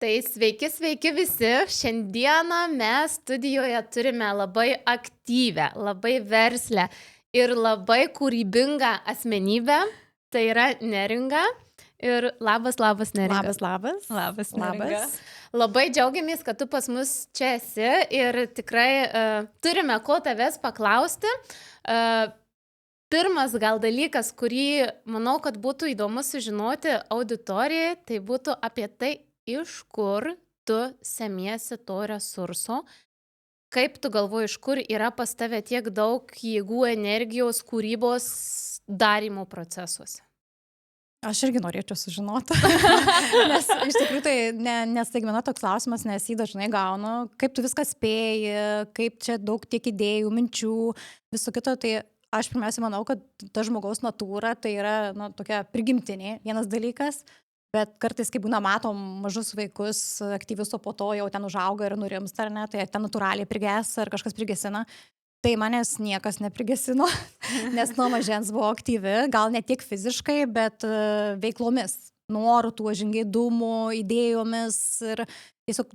Tai sveiki visi. Šiandieną mes studijoje turime labai aktyvę, labai verslę ir labai kūrybingą asmenybę. Tai yra Neringa. Ir labas, Neringa. Labas, Neringa. Labai džiaugiamės, kad tu pas mus čia esi ir tikrai turime ko tavęs paklausti. Pirmas gal dalykas, kurį manau, kad būtų įdomu sužinoti auditorijai, tai būtų apie tai, iš kur tu semiesi to resurso, kaip tu galvoji, iš kur yra pas tave tiek daug jėgų, energijos, kūrybos darymo procesuose. Aš irgi norėčiau sužinoti, nes iš tikrųjų tai nestaigmena toks klausimas, nes jį dažnai gaunu, kaip tu viską spėji, kaip čia daug tiek idėjų, minčių, viso kito, tai aš pirmiausia manau, kad ta žmogaus natūra tai yra tokia prigimtinė, vienas dalykas, bet kartais, kai būna matom mažus vaikus aktyvius, o po to jau ten užauga ir nurimsta, ar ne, tai ten natūraliai priges ar kažkas prigesina. Tai manęs niekas neprigesino, nes nuo mažens buvo aktyvi, gal ne tiek fiziškai, bet veiklomis, norų, tuo žingeidumu, idėjomis ir tiesiog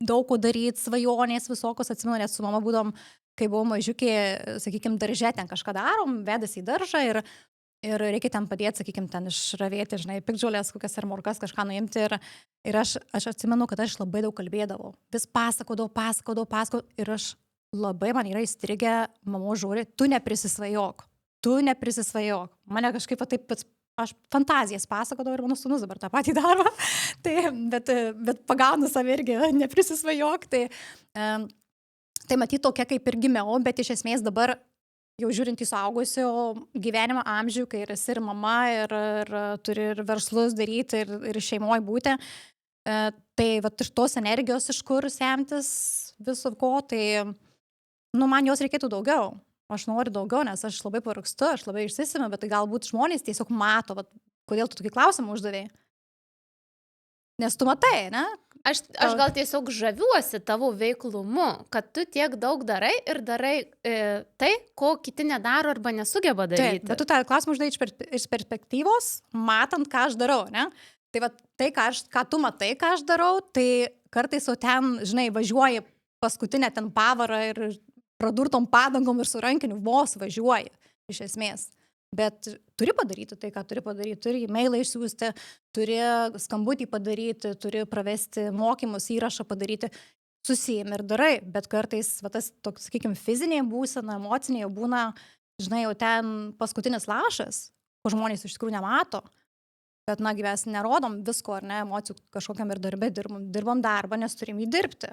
daug ko daryti, svajonės visokios, atsimenu, nes su mama būdom, kai buvau mažiukė, sakykime, darže ten kažką darom, vedasi į daržą ir reikia ten padėti, sakykime, ten išravėti, žinai, piktžolės, kokias ar morkas, kažką nuimti ir aš atsimenu, kad aš labai daug kalbėdavau, vis pasakodavau ir aš labai man yra įstrigę mamos žodžiai, tu neprisisvajok. Mane kažkaip taip, aš fantazijas pasakodavau ir mano sūnus dabar tą patį daro, bet pagaunu save irgi, neprisisvajok. Tai matyt tokia kaip ir gimiau, bet iš esmės dabar jau žiūrint į suaugusio gyvenimo amžių, kai esi ir mama ir turi ir verslus daryti ir šeimoje būti, tai vat iš tos energijos, iš kur semtis viso ko, tai man jos reikėtų daugiau. Aš noriu daugiau, nes aš labai pavargstu, aš labai išsisemiu, bet tai galbūt žmonės tiesiog mato, kodėl tu tokį klausimą uždavėjai. Nes tu matai, ne? Aš gal tiesiog žaviuosi tavo veiklumu, kad tu tiek daug darai ir darai tai, ko kiti nedaro arba nesugeba daryti. Taip, bet tu tą klausimą uždavėjai iš perspektyvos, matant, ką aš darau, ne? Tai ką tu matai, ką aš darau, tai kartais o ten, žinai, važiuoji paskutinę ten pavarą ir pradurtom padangom ir su rankiniu vos važiuoji, iš esmės. Bet turi padaryti tai, ką turi padaryti. Turi e-mailą išsiųsti, turi skambutį padaryti, turi pravesti mokymus, įrašą padaryti. Susijimi ir darai, bet kartais tas toks, sakykime, fizinė būsena, emocinė jau būna, žinai, jau ten paskutinis lašas, ko žmonės iš tikrųjų nemato. Bet, gyvens nerodom visko, ar ne, emocijų kažkokiam ir darbe dirbom darbą, nes turim jį dirbti.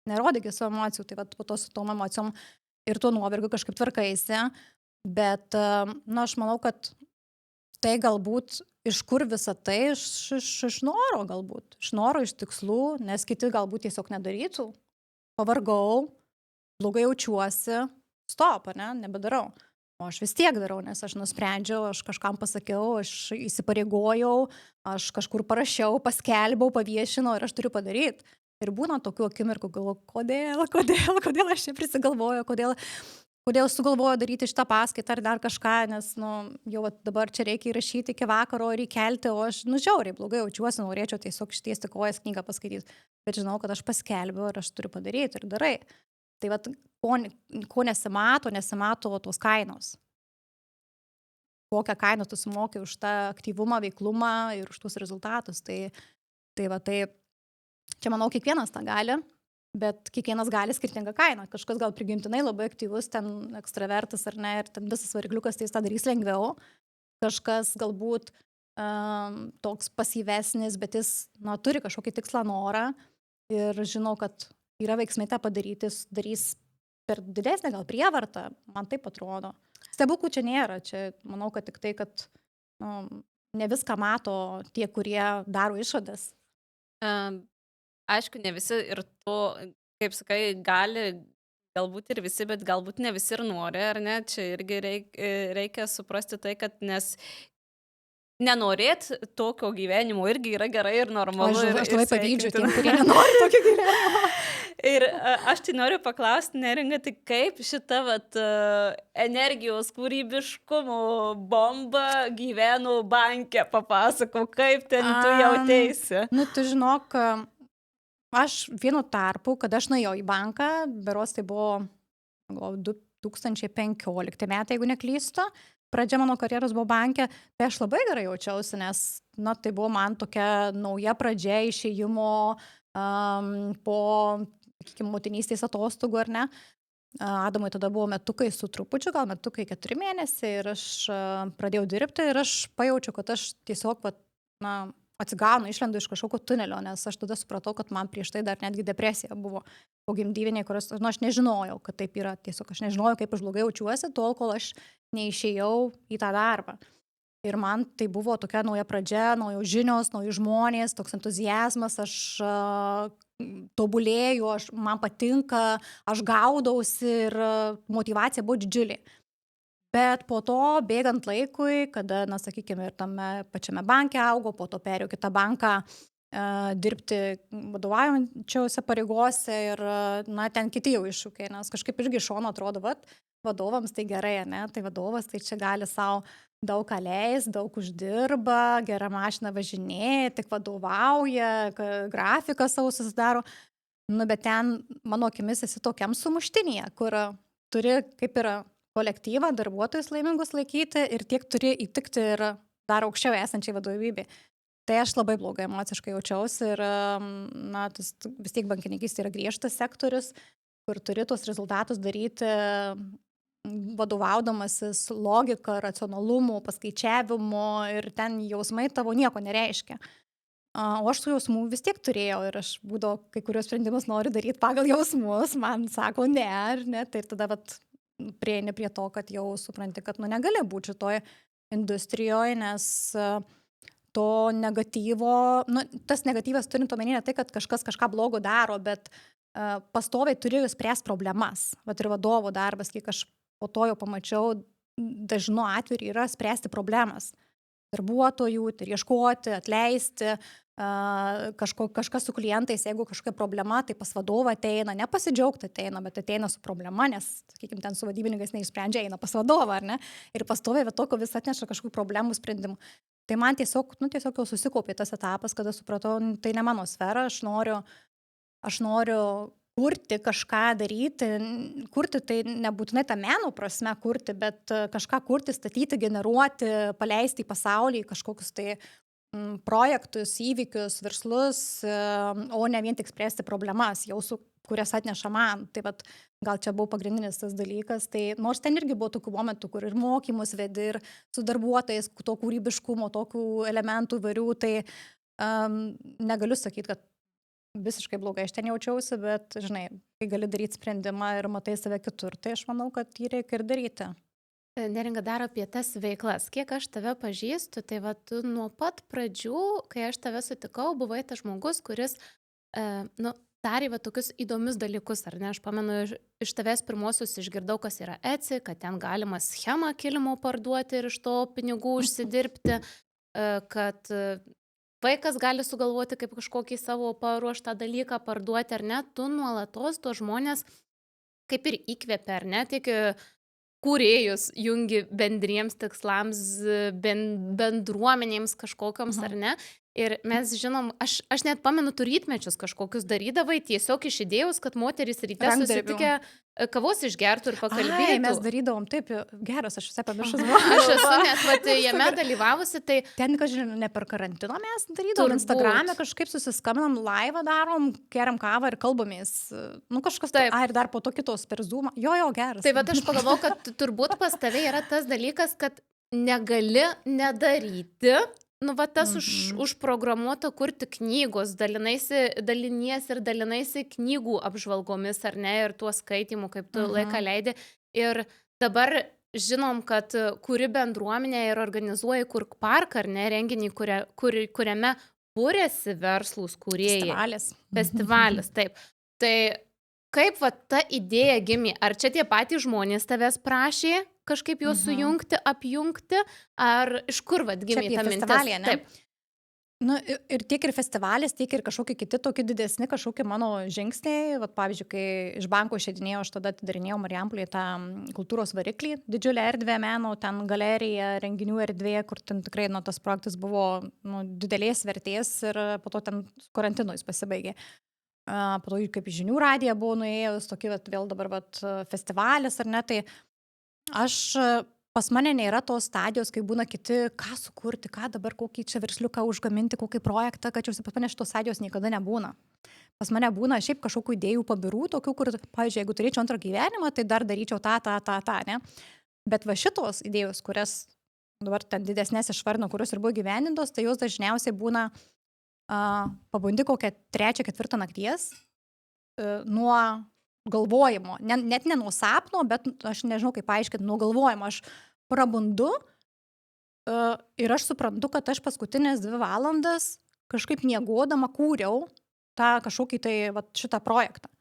Nerodėgi savo emocijų, tai po to su tom emocijom ir tuo nuovargiu kažkaip tvarkaisi, bet, aš manau, kad tai galbūt iš kur visa tai, iš noro galbūt, iš noro, iš tikslų, nes kiti galbūt tiesiog nedarytų, pavargau, blogai jaučiuosi, stop, ar ne, nebedarau. O aš vis tiek darau, nes aš nusprendžiau, aš kažkam pasakiau, aš įsipareigojau, aš kažkur parašiau, paskelbiau, paviešinau ir aš turiu padaryti. Ir būna tokių akimirkų, galvoju, kodėl aš čia prisigalvoju, kodėl sugalvoju daryti šitą paskaitą ar dar kažką, nes jau dabar čia reikia įrašyti iki vakaro ir įkelti, o aš žiauriai blogai jaučiuosi, norėčiau tiesiog ištiesti kojas knygą paskaityti, bet žinau, kad aš paskelbiu ir aš turiu padaryti ir darai. Tai ko nesimato tos kainos. Kokią kainą tu sumoki už tą aktyvumą, veiklumą ir už tuos rezultatus. Tai čia, manau, kiekvienas tą gali, bet kiekvienas gali skirtingą kainą. Kažkas gal prigimtinai labai aktyvus, ten ekstravertas ar ne, ir ten visas varikliukas, tai jis tą darys lengviau. Kažkas galbūt toks pasyvesnis, bet jis turi kažkokį tikslą norą ir žinau, kad yra veiksmai tą padaryti, darys per didesnę gal prievartą, man taip atrodo. Stebuklų čia nėra, čia manau, kad tik tai, kad ne viską mato tie, kurie daro išvadas. Aišku, ne visi ir to, kaip sakai, gali, galbūt ir visi, bet galbūt ne visi ir nori, ar ne? Čia irgi reikia suprasti tai, kad nes nenorėt tokio gyvenimo irgi yra gerai ir normalu. Aš labai pavydžiu tiem, kurie nenori tokio gyvenimo. Ir aš tai noriu paklausti, Neringa, tai kaip šita energijos kūrybiškumo bomba gyveno banke, papasakau, kaip ten tu jauteisi? Tu žinok, Aš vienu tarpu, kada aš nuėjau į banką, berods tai buvo gal 2015 metai, jeigu neklystu, pradžia mano karjeros buvo banke, tai aš labai gerai jaučiausi, nes, na, tai buvo man tokia nauja pradžia išėjimo po, sakykime, motinystės atostogų, ar ne. Adamui tada buvo metukai su trupučiu, gal metukai 4 mėnesiai ir aš pradėjau dirbti ir aš pajaučiau, kad aš tiesiog, vat, na, atsigaunu, išlendu iš kažkokio tunelio, nes aš tada supratau, kad man prieš tai dar netgi depresija buvo pogimdyviniai, kurios, nu, aš nežinojau, kad taip yra, tiesiog aš nežinojau, kaip aš blogai jaučiuosi, tol, kol aš neišėjau į tą darbą. Ir man tai buvo tokia nauja pradžia, naujos žinios, nauji žmonės, toks entuzijazmas, aš tobulėju, man patinka, aš gaudausi ir motyvacija buvo didžiulė. Bet po to, bėgant laikui, kada, na, sakykime, ir tame pačiame banke augo, po to perėjau kitą banką dirbti vadovaujančiausiose pareigose ir, na, ten kiti jau iššūkiai, nes kažkaip irgi iš šono atrodo, vadovams tai gerai, ne, tai vadovas tai čia gali savo daug ką leis, daug uždirba, gerą mašiną važinėja, tik vadovauja, grafiką savo susidaro. Nu, bet ten, mano akimis, esi tokiam sumuštinėje, kur turi, kaip yra, kolektyvą, darbuotojus laimingus laikyti ir tiek turi įtikti ir dar aukščiau esančiai vadovybei. Tai aš labai blogai emociškai jaučiausi ir, na, tas vis tiek bankininkystė yra griežtas sektorius, kur turi tuos rezultatus daryti vadovaudamasis logika, racionalumu, paskaičiavimu ir ten jausmai tavo nieko nereiškia. O aš tų jausmų vis tiek turėjau ir aš būdavo kai kurios sprendimus noriu daryti pagal jausmus, man sako ne, ar ne, tai ir tada prieini prie to, kad jau supranti, kad, nu, negali būti šitoj industrijoje, nes to negatyvo, nu, tas negatyvas turint omeny ne tai, kad kažkas kažką blogo daro, bet pastoviai turi spręsti problemas. Vat ir vadovo darbas, kiek aš po to jau pamačiau, dažnu atveju yra spręsti problemas. Darbuotojų, ir ieškoti, atleisti, kažkas su klientais, jeigu kažkokia problema, tai pas vadovą ateina, ne pasidžiaugti ateina, bet ateina su problema, nes, sakykime, ten su vadybininkais neišsprendžia, eina pas vadovą, ar ne? Ir pastoviai tokio vis atneša kažkokių problemų sprendimų. Tai man tiesiog jau susikaupė tas etapas, kada supratau, tai ne mano sfera, aš noriu kurti, kažką daryti, kurti tai nebūtinai tą meno prasme kurti, bet kažką kurti, statyti, generuoti, paleisti į pasaulį kažkokius tai projektus, įvykius, verslus, o ne vien tik spręsti problemas, kurias atneša man. Tai gal čia buvo pagrindinis tas dalykas. Tai nors ten irgi buvo tokių momentų, kur ir mokymus vedi, ir su darbuotojais, to kūrybiškumo, tokių elementų įvairių, tai negaliu sakyti, kad visiškai blogai aš ten jaučiausi, bet, žinai, kai gali daryti sprendimą ir matai save kitur, tai aš manau, kad jį reikia ir daryti. Neringa, dar apie tas veiklas. Kiek aš tave pažįstu, tai tu nuo pat pradžių, kai aš tave sutikau, buvai tas žmogus, kuris, darė tokius įdomius dalykus, ar ne? Aš pamenu, iš tavęs pirmosius išgirdau, kas yra Etsy, kad ten galima schemą kilimo parduoti ir iš to pinigų užsidirbti, kad vaikas gali sugalvoti kaip kažkokį savo paruoštą dalyką parduoti, ar ne? Tu nuolatos to žmonės kaip ir įkvėpia, ar ne? Tik kūrėjus jungi bendriems tikslams, bendruomenėms kažkokiams, ar ne? Ir mes žinom, aš net pamenu, tu rytmečius kažkokius darydavai, tiesiog iš idėjos, kad moterys ryte susitikę kavos išgertų ir pakalbėtų. Ai, mes darydavom, taip, geras, aš visai pamiršus buvau. Aš esu net jame dalyvavusi, tai... Ten, ne per karantino mes darydavom, Instagram'e kažkaip susiskambinam, laivą darom, geriam kavą ir kalbamės. Nu, kažkas taip. Ir dar po to kitos per Zoomą. Jo, geras. Tai aš pagalvojau, kad turbūt pas tave yra tas dalykas, kad negali nedaryti. Nu, tas užprogramuota kurti knygos, daliniesi ir dalinaisi knygų apžvalgomis, ar ne, ir tuo skaitimu, kaip tu laiką leidi. Ir dabar žinom, kad kuri bendruomenė ir organizuoja Kurk Park, ar ne, renginį, kuriame būrėsi verslūs kūrėjai. Festivalis, taip. Tai kaip ta idėja gimė? Ar čia tie patys žmonės tavęs prašė kažkaip juos sujungti, apjungti, ar iš kur gimė ta mintis? Taip. Nu, ir tiek ir festivalis, tiek ir kažkokie kiti tokie didesni, kažkokie mano žingsniai. Pavyzdžiui, kai iš banko išeidinėjau, aš tada atidarinėjau Marijampolėje tą kultūros variklį, didžiulę erdvę meno, ten galerija, renginių erdvė, kur ten tikrai tas projektas buvo didelės vertės ir po to ten karantinu jis pasibaigė. po to kaip į žinių radiją buvau nuėjus, tokį vėl dabar festivalis, ar ne, tai aš pas mane nėra tos stadijos, kai būna kiti, ką sukurti, ką dabar, kokį čia versliuką užgaminti, kokį projektą, kad pas mane šitos stadijos niekada nebūna. Pas mane būna šiaip kažkokių idėjų pabirų, tokių, kur, pavyzdžiui, jeigu turėčiau antrą gyvenimą, tai dar daryčiau tą, ne? Bet va šitos idėjos, kurias dabar ten didesnės išvarno, kurios ir buvo gyvenintos, tai jos dažniausiai būna pabundi kokią 3-4 nakties nuo galvojimo, net ne nuo sapno, bet aš nežinau kaip paaiškinti, nuo galvojimo. Aš prabundu ir aš suprantu, kad aš paskutinės 2 valandas kažkaip miegodama kūriau tą kažkokį tai šitą projektą.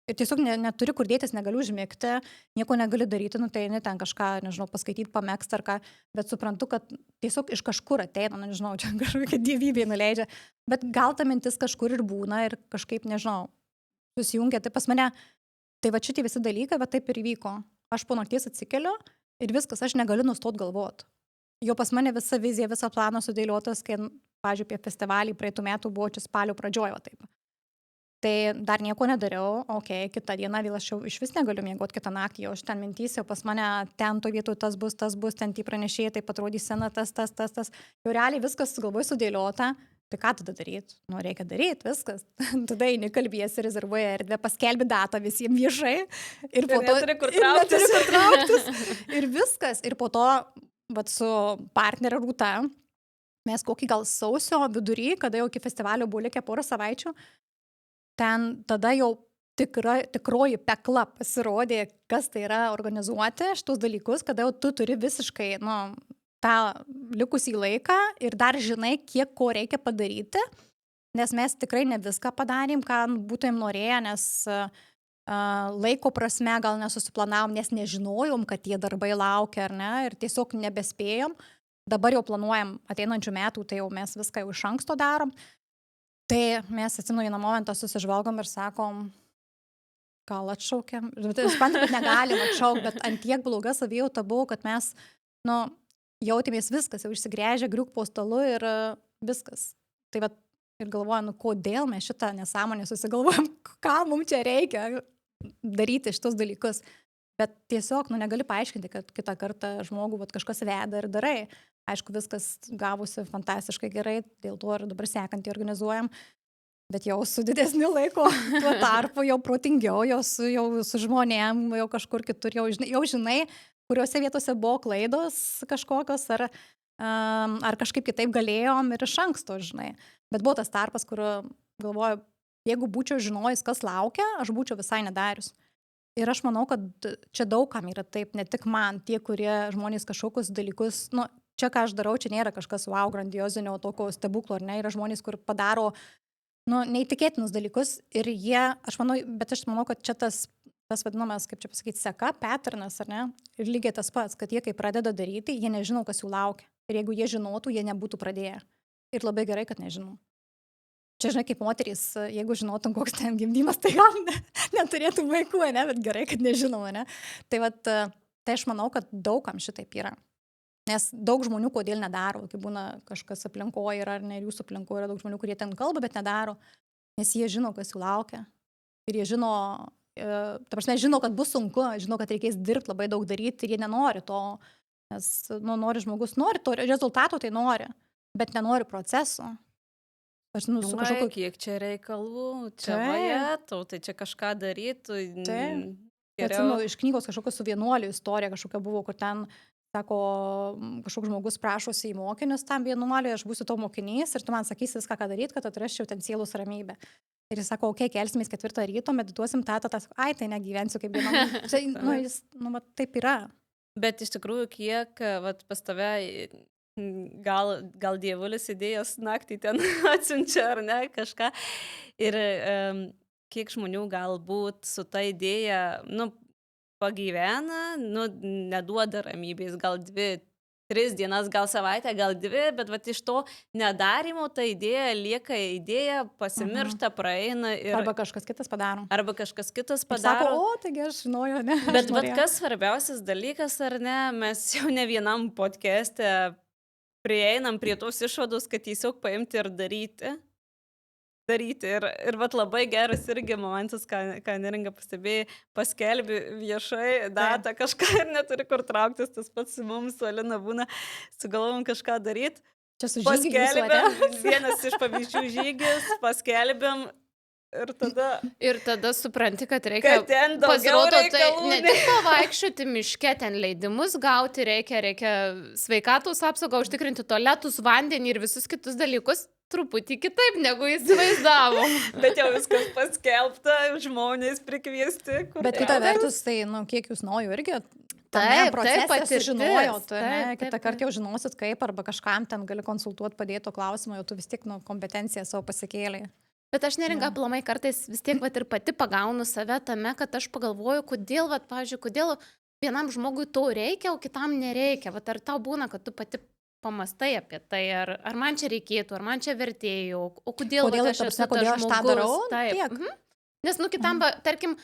Ir tiesiog neturi kur dėtis, negaliu užmigti, nieko negali daryti, tai ne ten kažką, nežinau, paskaityti, pamėgsti ar ką, bet suprantu, kad tiesiog iš kažkur ateina, nežinau, čia kažkokia dievybė nuleidžia, bet gal ta mintis kažkur ir būna ir kažkaip, nežinau, susijungia, tai pas mane, tai va šitie visi dalykai, bet taip ir įvyko. Aš po nakties atsikeliu ir viskas, aš negaliu nustoti galvoti. Jo pas mane visa vizija, visa planas sudėliotas, kai, pavyzdžiui, apie festivalį praeitų metų buvo čia spalio pradžioje, va taip. Tai dar nieko nedariau, kitą dieną vėl aš jau iš vis negaliu miegoti kitą naktį, jau aš ten mintys, jau pas mane ten to vietoj tas bus, ten tai pranešėjai, tai atrodys scena, tas. Jau realiai viskas galvoj sudėliota, tai ką tada daryti? Nu, reikia daryti, viskas. Tada eini kalbiesi, rezervuoji erdvę, paskelbi datą visiems viešai. Ir po to neturi kur trauktis. Ir viskas. Ir po to, su partnerė Rūta, mes kokį gal sausio vidury, kada jau iki festivalio buvo likę porą savaičių, ten tada jau tikroji pekla pasirodė, kas tai yra organizuoti šitus dalykus, kada jau tu turi visiškai, tą likusį laiką ir dar žinai, kiek ko reikia padaryti, nes mes tikrai ne viską padarėm, ką būtumėm norėję, nes laiko prasme gal nesusiplanavom, nes nežinojom, kad tie darbai laukia, ar ne, ir tiesiog nebespėjom. Dabar jau planuojam ateinančių metų, tai jau mes viską jau iš anksto darom. Tai mes atsimenu vieną momentą susižvalgom ir sakom, gal atšaukiam. Suprantu, kad negalim atšaukti, bet ant tiek bloga savijauta buvo, kad mes, jautėmės viskas, jau išsigręžę, griuk po stalu ir viskas. Tai va, ir galvojam, kodėl mes šitą nesąmonę susigalvojam, ką mums čia reikia daryti šitus dalykus. Bet tiesiog, negali paaiškinti, kad kitą kartą žmogų kažkas veda ir darai. Aišku, viskas gavosi fantastiškai gerai, dėl to ir dabar sekantį organizuojam, bet jau su didesniu laiko, tuo tarpu jau protingiau, jau su žmonėm, jau kažkur kitur, jau žinai, kuriuose vietose buvo klaidos kažkokios, ar kažkaip kitaip galėjom ir iš anksto, žinai. Bet buvo tas tarpas, kur galvoju, jeigu būčiau žinojęs, kas laukia, aš būčiau visai nedarius. Ir aš manau, kad čia daugam yra taip, ne tik man, tie, kurie žmonės kažkokius dalykus, čia ką aš darau, čia nėra kažkas wow, grandiozinio tokio stebuklo, ar ne, yra žmonės, kur padaro, neįtikėtinus dalykus ir jie, aš manau, kad čia tas vadinamas, kaip čia pasakyti, seka, patternas, ar ne, ir lygiai tas pats, kad jie kai pradeda daryti, jie nežino, kas jų laukia. Ir jeigu jie žinotų, jie nebūtų pradėję. Ir labai gerai, kad nežinau. Čia, žinai, kaip moterys, jeigu žinotum, koks ten gimdymas, tai gal neturėtų vaikų, ne, bet gerai, kad nežinom, ne. Tai aš manau, kad daugam šitaip yra. Nes daug žmonių kodėl nedaro, kai būna kažkas aplinkoje yra, ar ne, ir jūsų aplinkoje yra daug žmonių, kurie ten kalba, bet nedaro, nes jie žino, kas jų laukia. Ir jie žino, žino, kad bus sunku, žino, kad reikės dirbti, labai daug daryti ir jie nenori to, nes, nori žmogus, nori to rezultato, tai nori, bet nenori proceso. Aš, su kažkokiu... Kiek čia reikalų, čia vajetau, tai čia kažką darytų. Atsimenu, iš knygos kažkokios su vienuoliu istorija kažkokia buvo, kur ten sako, kažkoks žmogus prašosi į mokinius tam vienuoliui, aš būsiu to mokinys ir tu man sakysi viską, ką daryti, kad atrasčiau ten sielos ramybę. Ir jis sako, kelsimės 4 ryto, medituosim tai negyvensiu kaip vienam. Taip yra. Bet iš tikrųjų, kiek pas tave gal dievulis idėjos naktį ten atsiunčia ar ne kažką. Ir kiek žmonių galbūt su ta idėja, pagyvena, neduoda ramybės, gal 2-3 dienas, gal savaitę, gal 2, bet iš to nedarimo ta idėja lieka idėja, pasimiršta, praeina. Arba kažkas kitas padaro. Ir sako, taigi aš žinojau, ne. Bet kas svarbiausias dalykas, ar ne, mes jau ne vienam podcast'e prieinam prie tos išvados, kad tiesiog paimti ir daryti. daryti. Ir vat labai geras irgi momentas, ką Neringa pastebėjai, paskelbi viešai datą kažką ir neturi kur trauktis, tas pats su mums, su Alina būna, sugalvom kažką daryti. Čia su žygiu jūsų, ane? Paskelbėm, vienas iš pavyzdžių žygis, paskelbėm Ir tada supranti, kad reikia, kad ten daugiau pasirodo, tai reikalų. ne tik pavaikščioti miške, ten leidimus gauti reikia sveikatos apsaugą, užtikrinti tualetus, vandenį ir visus kitus dalykus truputį kitaip, negu įsivaizdavom. Bet jau viskas paskelbta, žmonės prikviesti. Bet kita vertus, tai, nu, kiek jūs naujų irgi Taip, procese patirtis. sužinojot, ne? Taip, Kitą taip, kartą jau žinosit kaip, arba kažkam ten gali konsultuoti, padėti klausimą, jau tu vis tiek, nu, kompetenciją savo pasikėlė. Bet aš Neringa aplamai kartais vis tiek vat, ir pati pagaunu save tame, kad aš pagalvoju, kodėl, vat, pavyzdžiui, kodėl vienam žmogui to reikia, o kitam nereikia. Vat, ar tau būna, kad tu pati pamastai apie tai, ar man čia reikėtų, ar man čia vertėjų, o kodėl vat, aš esu tas kodėl aš tą žmogus. darau? Taip. Tiek. Nes, nu, kitam, tarkim,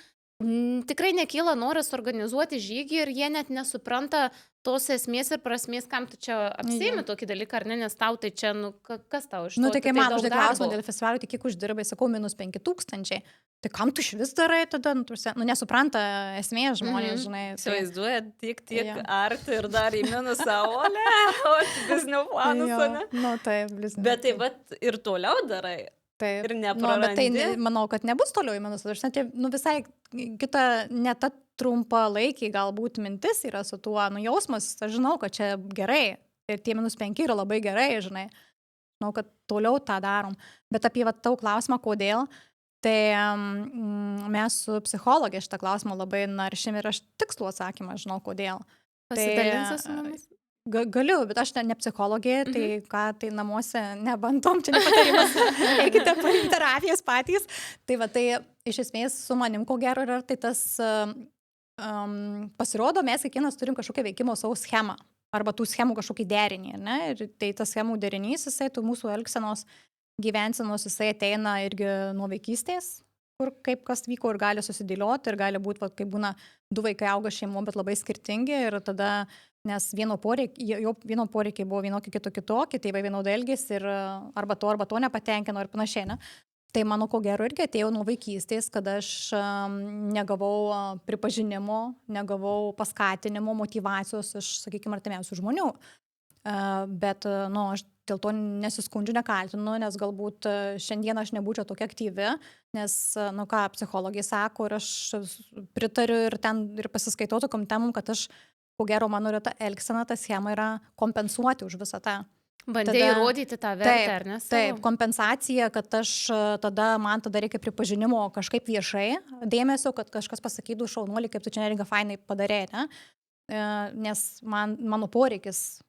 tikrai nekyla noras organizuoti žygį ir jie net nesupranta tos esmės ir prasmės, kam tu čia apsiimi tokį dalyką, ar ne, nes tau tai čia, nu, kas tau iš to? Nu, tai kai man daug uždė klausimą darbo. dėl festivalio, tai kiek uždirbai, sakau, minus 5,000. Tai kam tu iš vis darai tada, nu, nesupranta esmės žmonės, žinai. Tai, Įsivaizduojat, tiek Jo. arti ir dar į minusą, o biznio planus, jo, ne? nu, tai, blizna. Bet tai vat ir toliau darai. Taip. Ir Nu, bet tai neprarandi. manau, kad nebus toliau į minusą. Aš net, nu, visai kita, ne ta trumpa laikiai galbūt mintis yra su tuo, nu, jausmas, aš žinau, kad čia gerai. Ir tie -5 yra labai gerai, žinai. Žinau, kad toliau tą darom. Bet apie va, tau klausimą, kodėl, tai mes su psichologė šitą klausimą labai naršėm ir aš tikslų atsakymą žinau, kodėl. Pasidalinsi su mumis? Galiu, bet aš ne psichologė, tai ką, tai namuose nebandom, čia nepatarimas, eikite paimti terapijas patys. Tai va, tai iš esmės su manim ko gero yra, tai tas pasirodo, mes kiekvienas turim kažkokią veikimo savo schemą, arba tų schemų kažkokį derinį, ne? Ir tai tas schemų derinys, jisai, tų mūsų elgsenos, gyvensenos, jisai ateina irgi nuo vaikystės, kur kaip kas vyko ir gali susidėlioti, ir gali būti, kaip būna, 2 vaikai auga šeimo, bet labai skirtingi, ir tada nes vieno poreikiai buvo vienokie kitokie, tėvai vienodai elgėsi ir arba to nepatenkino ir panašiai. Ne? Tai mano ko gero irgi atėjo nuo vaikystės, kad aš negavau pripažinimo, negavau paskatinimo, motyvacijos iš, sakykime, artimiausių žmonių. Bet, nu, aš dėl to nesiskundžiu, nekaltinu, nes galbūt šiandien aš nebūčiau tokia aktyvi, nes, nu ką, psichologai sako ir aš pritariu ir ten ir pasiskaitau tokiam temam, kad aš ko gero, mano yra ta elgsena, ta schema yra kompensuoti už visą tą. Bandėjai įrodyti tą vertę, ar ne? Taip, kompensacija, kad aš man tada reikia pripažinimo kažkaip viešai, dėmesio, kad kažkas pasakytų šaunuolį, kaip tu čia Neringa fainai padarė, ne? Nes mano poreikis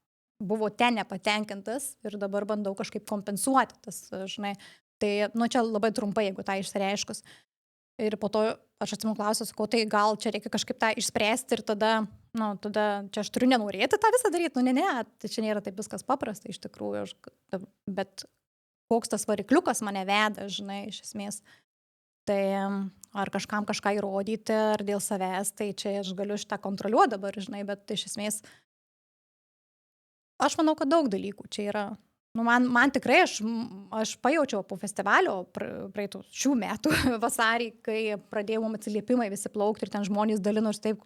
buvo ten nepatenkintas ir dabar bandau kažkaip kompensuoti tas, žinai. Tai, nu, čia labai trumpai, jeigu tą išsireiškus. Ir po to aš atsimenu klausiu, sakau, tai gal čia reikia kažkaip tą išspręsti ir tada, nu, tada čia aš turiu nenorėti tą visą daryti, nu, ne, tai čia nėra taip viskas paprasta iš tikrųjų, bet koks tas varikliukas mane veda, žinai, iš esmės. Tai ar kažkam kažką įrodyti, ar dėl savęs, tai čia aš galiu šitą kontroliuoti dabar, žinai, bet iš esmės aš manau, kad daug dalykų čia yra. Nu, man tikrai, aš pajaučiau po festivalio praeitų šių metų vasarį, kai pradėjom atsiliepimai visi plaukti ir ten žmonės dalinosi taip,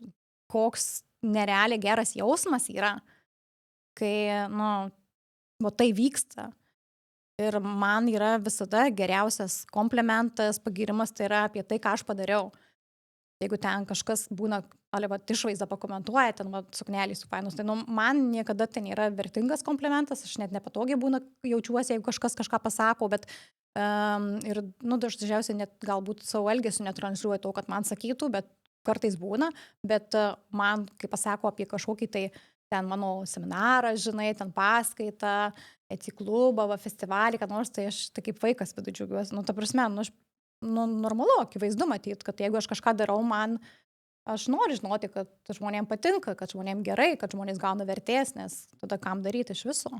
koks nerealiai geras jausmas yra, kai, nu, tai vyksta. Ir man yra visada geriausias komplimentas, pagirimas, tai yra apie tai, ką aš padariau. Jeigu ten kažkas būna, išvaizdą pakomentuoja, ten suknelį su fainus, tai man niekada tai nėra vertingas komplimentas, aš net nepatogiai būna jaučiuosi, jeigu kažkas kažką pasako, bet ir, nu, dažniausiai net galbūt savo elgesiu netransliuoja to, kad man sakytų, bet kartais būna, bet man, kai pasako apie kažkokį tai ten mano seminarą, žinai, ten paskaitą, etiklubą, festivalį, kad nors, tai aš tai kaip vaikas vidu džiaugiuosi, nu, ta prasme, normalu, akivaizdu matyt, kad jeigu aš kažką darau, aš noriu žinoti, kad žmonėms patinka, kad žmonėms gerai, kad žmonės gauna vertės, nes tada kam daryti iš viso.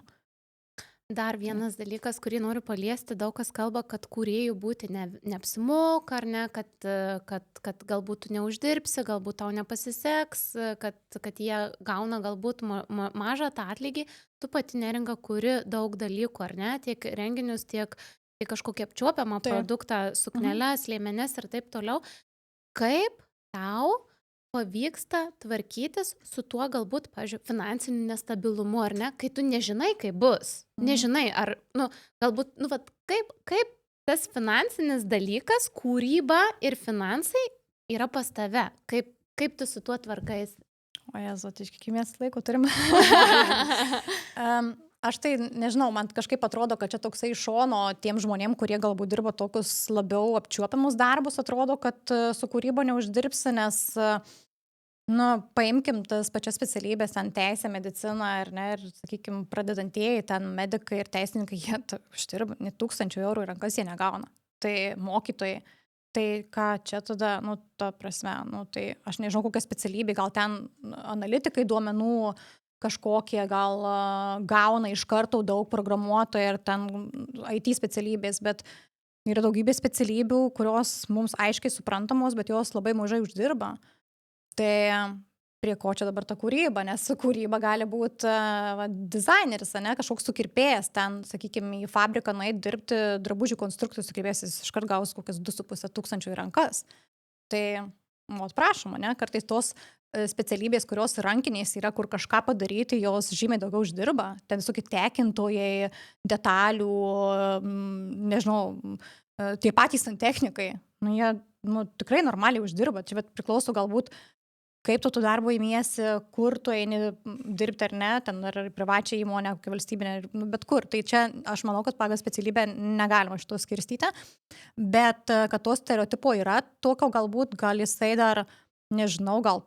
Dar vienas dalykas, kurį noriu paliesti, daug kas kalba, kad kūrėjų būti neapsimoka, ar ne, kad galbūt tu neuždirbsi, galbūt tau nepasiseks, kad jie gauna galbūt mažą tą atlygį, tu pati Neringa kuri daug dalykų, ar ne, tiek renginius, tiek į kažkokį apčiuopiamą Taip. produktą, sukneles, liemenes ir taip toliau. Kaip tau pavyksta tvarkytis su tuo galbūt, pavyzdžiui, finansiniu nestabilumu, ar ne, kai tu nežinai, kaip bus. Nežinai, ar, galbūt, vat, kaip tas finansinis dalykas, kūryba ir finansai yra pas tave. Kaip tu su tuo tvarkais? O Jezu, tai kiek mes laiko turim. Aš tai nežinau, man kažkaip atrodo, kad čia toksai iš šono tiem žmonėm, kurie galbūt dirba tokius labiau apčiuopiamus darbus, atrodo, kad su kūryba neuždirbsi, nes, paimkim tas pačias specialybės, ten teisė, medicina ir sakykim, pradedantieji, ten medikai ir teisininkai, jie uždirba net 1000 eurų į rankas, jie negauna. Tai mokytojai. Tai ką čia tada, ta prasme, tai aš nežinau, kokia specialybė, gal ten analitikai duomenų kažkokie, gal gauna iš karto daug programuotojų ir ten IT specialybės, bet yra daugybė specialybių, kurios mums aiškiai suprantamos, bet jos labai mažai uždirba. Tai prie ko čia dabar ta kūryba, nes kūryba gali būti dizaineris, kažkoks sukirpėjas, ten, sakykime, į fabriką nueit dirbti drabužių konstruktorius sukirpėjas, jis iškart gaus kokias 2500 į rankas. Tai, prašom, kartais tos specialybės, kurios rankiniais yra, kur kažką padaryti, jos žymiai daugiau uždirba. Ten visokie tekintojai, detalių, nežinau, tie patys santechnikai, jie tikrai normaliai uždirba. Čia priklauso galbūt kaip tu darbo įmiesi, kur tu eini dirbti ar ne, ten ar privačią įmonę, kokią valstybinę, bet kur. Tai čia aš manau, kad pagal specialybę negalima šito skirstyti, bet kad to stereotipo yra, tokio galbūt gal jisai dar, nežinau, gal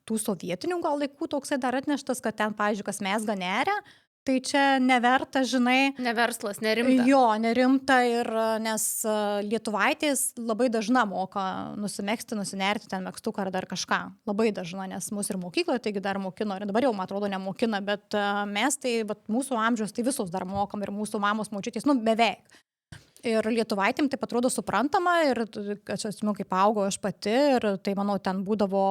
tų sovietinių gal laikų toksai dar atneštas, kad ten, pavyzdžiui, kas mezga neria, tai čia neverta, žinai. Neverslas, nerimta. Jo, nerimta ir nes lietuvaitės labai dažna moka nusimegzti, nusinerti ten megztuką ar dar kažką. Labai dažna, nes mūsų ir mokykloje taigi dar mokino, ir dabar jau, man atrodo, nemokina, bet mes tai, mūsų amžiaus, tai visos dar mokam ir mūsų mamos, močiutės, beveik. Ir lietuvaitėm taip atrodo suprantama ir aš atsimenu, kaip augau aš pati ir tai, manau, ten būdavo,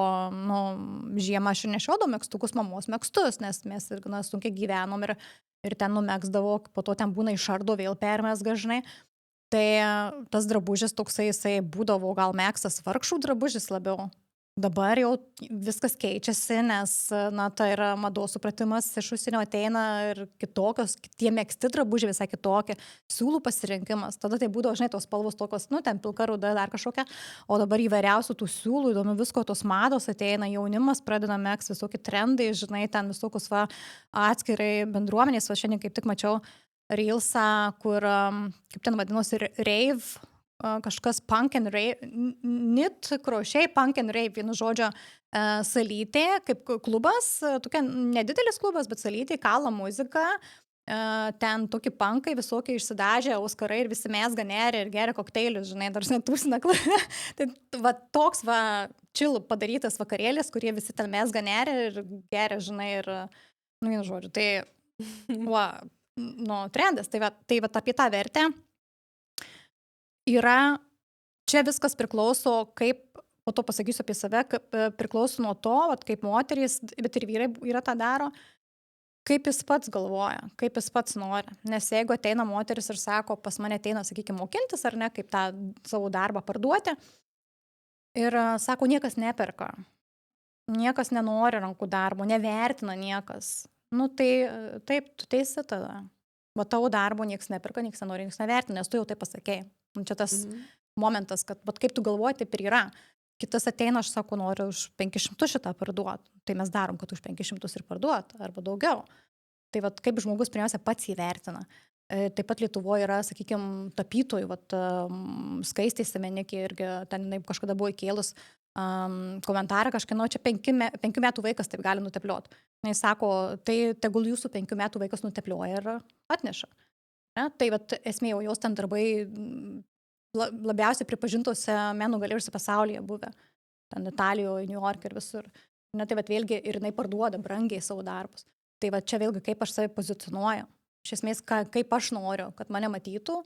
žiemą aš ir nešiodavau megztukus, mamos megztus, nes mes ir sunkiai gyvenom ir ten numegzdavo, po to ten būna išardo, vėl permezga, žinai. Tai tas drabužis toksai, jisai būdavo gal megztas vargšų drabužis labiau. Dabar jau viskas keičiasi, nes, tai yra mados supratimas iš užsienio ateina ir kitokios, tie megzti drabužiai visai kitokie, siūlų pasirinkimas. Tada tai būdavo, žinai, tos spalvos tokios, ten pilka, ruda, dar kažkokia, o dabar įvairiausių tų siūlų, įdomių visko, tos mados ateina, jaunimas pradeda megzti, visokie trendai, žinai, ten visokius atskirai bendruomenės, šiandien kaip tik mačiau Reelsą, kur, kaip ten vadinosi, rave, kažkas punk and rave, knit, crochet, punk and rave, vienu žodžio, salytė, kaip klubas, tokia nedidelis klubas, bet salytė, kala muzika, ten tokie punkai visokie išsidažę, auskarai ir visi mezga neria ir geria kokteilius, žinai, dar tūsina klubą. Tai toks chill padarytas vakarėlis, kurie visi ten mezga neria ir geria, žinai, ir, vienu žodžiu, tai, trendas, tai apie tą vertę. Yra, čia viskas priklauso, kaip, po to pasakysiu apie save, priklauso nuo to, kaip moterys, bet ir vyrai yra tą daro, kaip jis pats galvoja, kaip jis pats nori. Nes jeigu ateina moteris ir sako, pas mane ateina, sakykime, mokintis ar ne, kaip tą savo darbą parduoti, ir sako, niekas neperka, niekas nenori rankų darbo, nevertina niekas. Tai taip, tu teisi tada. Tavo darbo niekas neperka, niekas nenori, niekas nevertina, nes tu jau tai pasakėjai. Čia tas momentas, kad kaip tu galvoji, taip ir yra. Kitas ateina, aš sako, noriu už 500 šitą parduoti. Tai mes darom, kad už 500 ir parduoti, arba daugiau. Tai kaip žmogus pirmiausia pats įvertina. Taip pat Lietuvoje yra, sakykime, tapytojų, Skaistė Semenikė irgi ten kažkada buvo įkėlus komentarą kažkieno, čia 5 metų vaikas taip gali nutepliuoti. Jis sako, tai tegul jūsų 5 metų vaikas nutepliuoja ir atneša. Tai esmė jau jos ten darbai labiausiai pripažintose menų galeriose pasaulyje buvę. Ten Italijoje, New York ir visur. Tai vėlgi ir jinai parduoda brangiai savo darbus. Tai čia vėlgi kaip aš save pozicionuoju. Iš esmės, kaip aš noriu, kad mane matytų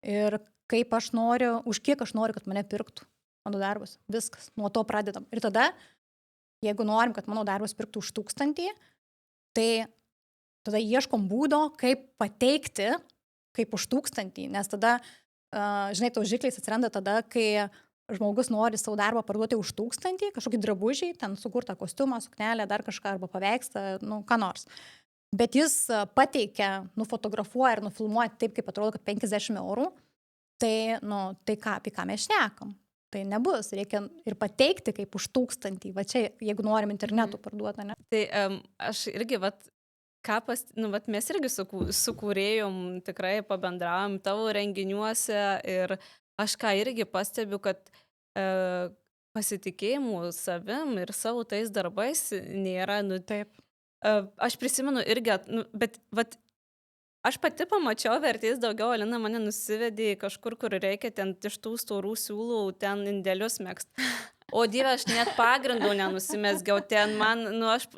ir kaip aš noriu, už kiek aš noriu, kad mane pirktų mano darbus. Viskas, nuo to pradedam. Ir tada, jeigu norim, kad mano darbus pirktų už 1000, tai tada ieškom būdo, kaip pateikti, kaip už 1000, nes tada, žinai, tau žikliais atsiranda tada, kai žmogus nori savo darbą parduoti už 1000, kažkokį drabužį, ten sukurtą kostiumą, suknelę, dar kažką arba paveikslą, nu, ką nors. Bet jis pateikia, nufotografuoja ir nufilmuoja taip, kaip atrodo, kad 50 eurų, tai, nu, tai ką, apie ką mes šnekam. Tai nebus, reikia ir pateikti kaip už 1000, va čia, jeigu norim internetu parduoti, ne? Tai aš irgi, mes irgi su kūrėjom tikrai pabendravom tavo renginiuose ir aš ką irgi pastebiu, kad pasitikėjimų savim ir savo tais darbais nėra, nu Taip. Aš prisimenu irgi, bet aš pati pamačiau vertės daugiau, Alina mane nusivedė kažkur, kur reikia ten iš tų storų siūlų ten indėlius megzt. O Dieve, aš net pagrindų nenusimesgiau ten, aš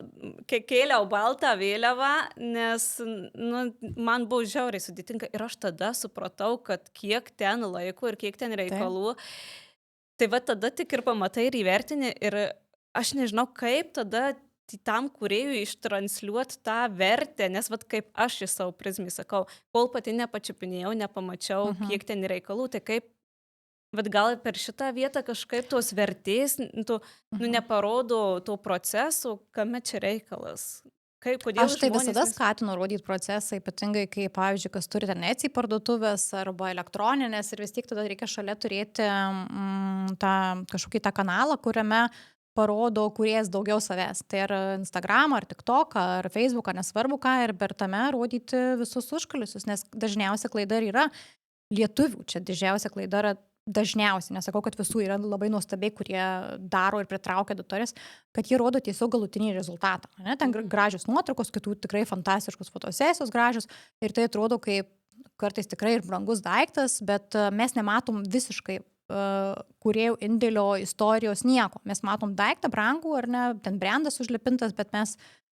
kėliau baltą vėliavą, nes, man buvo žiauriai sudėtinga ir aš tada supratau, kad kiek ten laiko ir kiek ten reikalų. Tai va tada tik ir pamatai ir įvertini ir aš nežinau, kaip tada tam kūrėjui ištransliuoti tą vertę, nes kaip aš į savo prizmį sakau, kol pati nepačiupinėjau, nepamačiau, kiek ten reikalų, tai kaip, gal per šitą vietą kažkaip tos vertės, neparodo to proceso, kame čia reikalas. Kodėl aš tai visada skatinu rodyti procesą, ypatingai kai, pavyzdžiui, kas turi ten Etsy parduotuvės arba elektroninės ir vis tiek tada reikia šalia turėti kažkokį tą kanalą, kuriame parodo kūrėjas daugiau savęs. Tai ar Instagram, ar TikTok, ar Facebook, nesvarbu ką, ir per tame rodyti visus užkulisius, nes dažniausia klaida yra lietuvių. Čia didžiausia klaida yra dažniausiai, nesakau, kad visų yra labai nuostabiai, kurie daro ir pritraukia auditorijas, kad jie rodo tiesiog galutinį rezultatą. Ne? Ten gražios nuotraukos, kitų tikrai fantastiškos fotosesijos gražios ir tai atrodo kaip kartais tikrai ir brangus daiktas, bet mes nematom visiškai kūrėjų indėlio istorijos nieko. Mes matom daiktą brangų, ar ne, ten brandas užlipintas, bet mes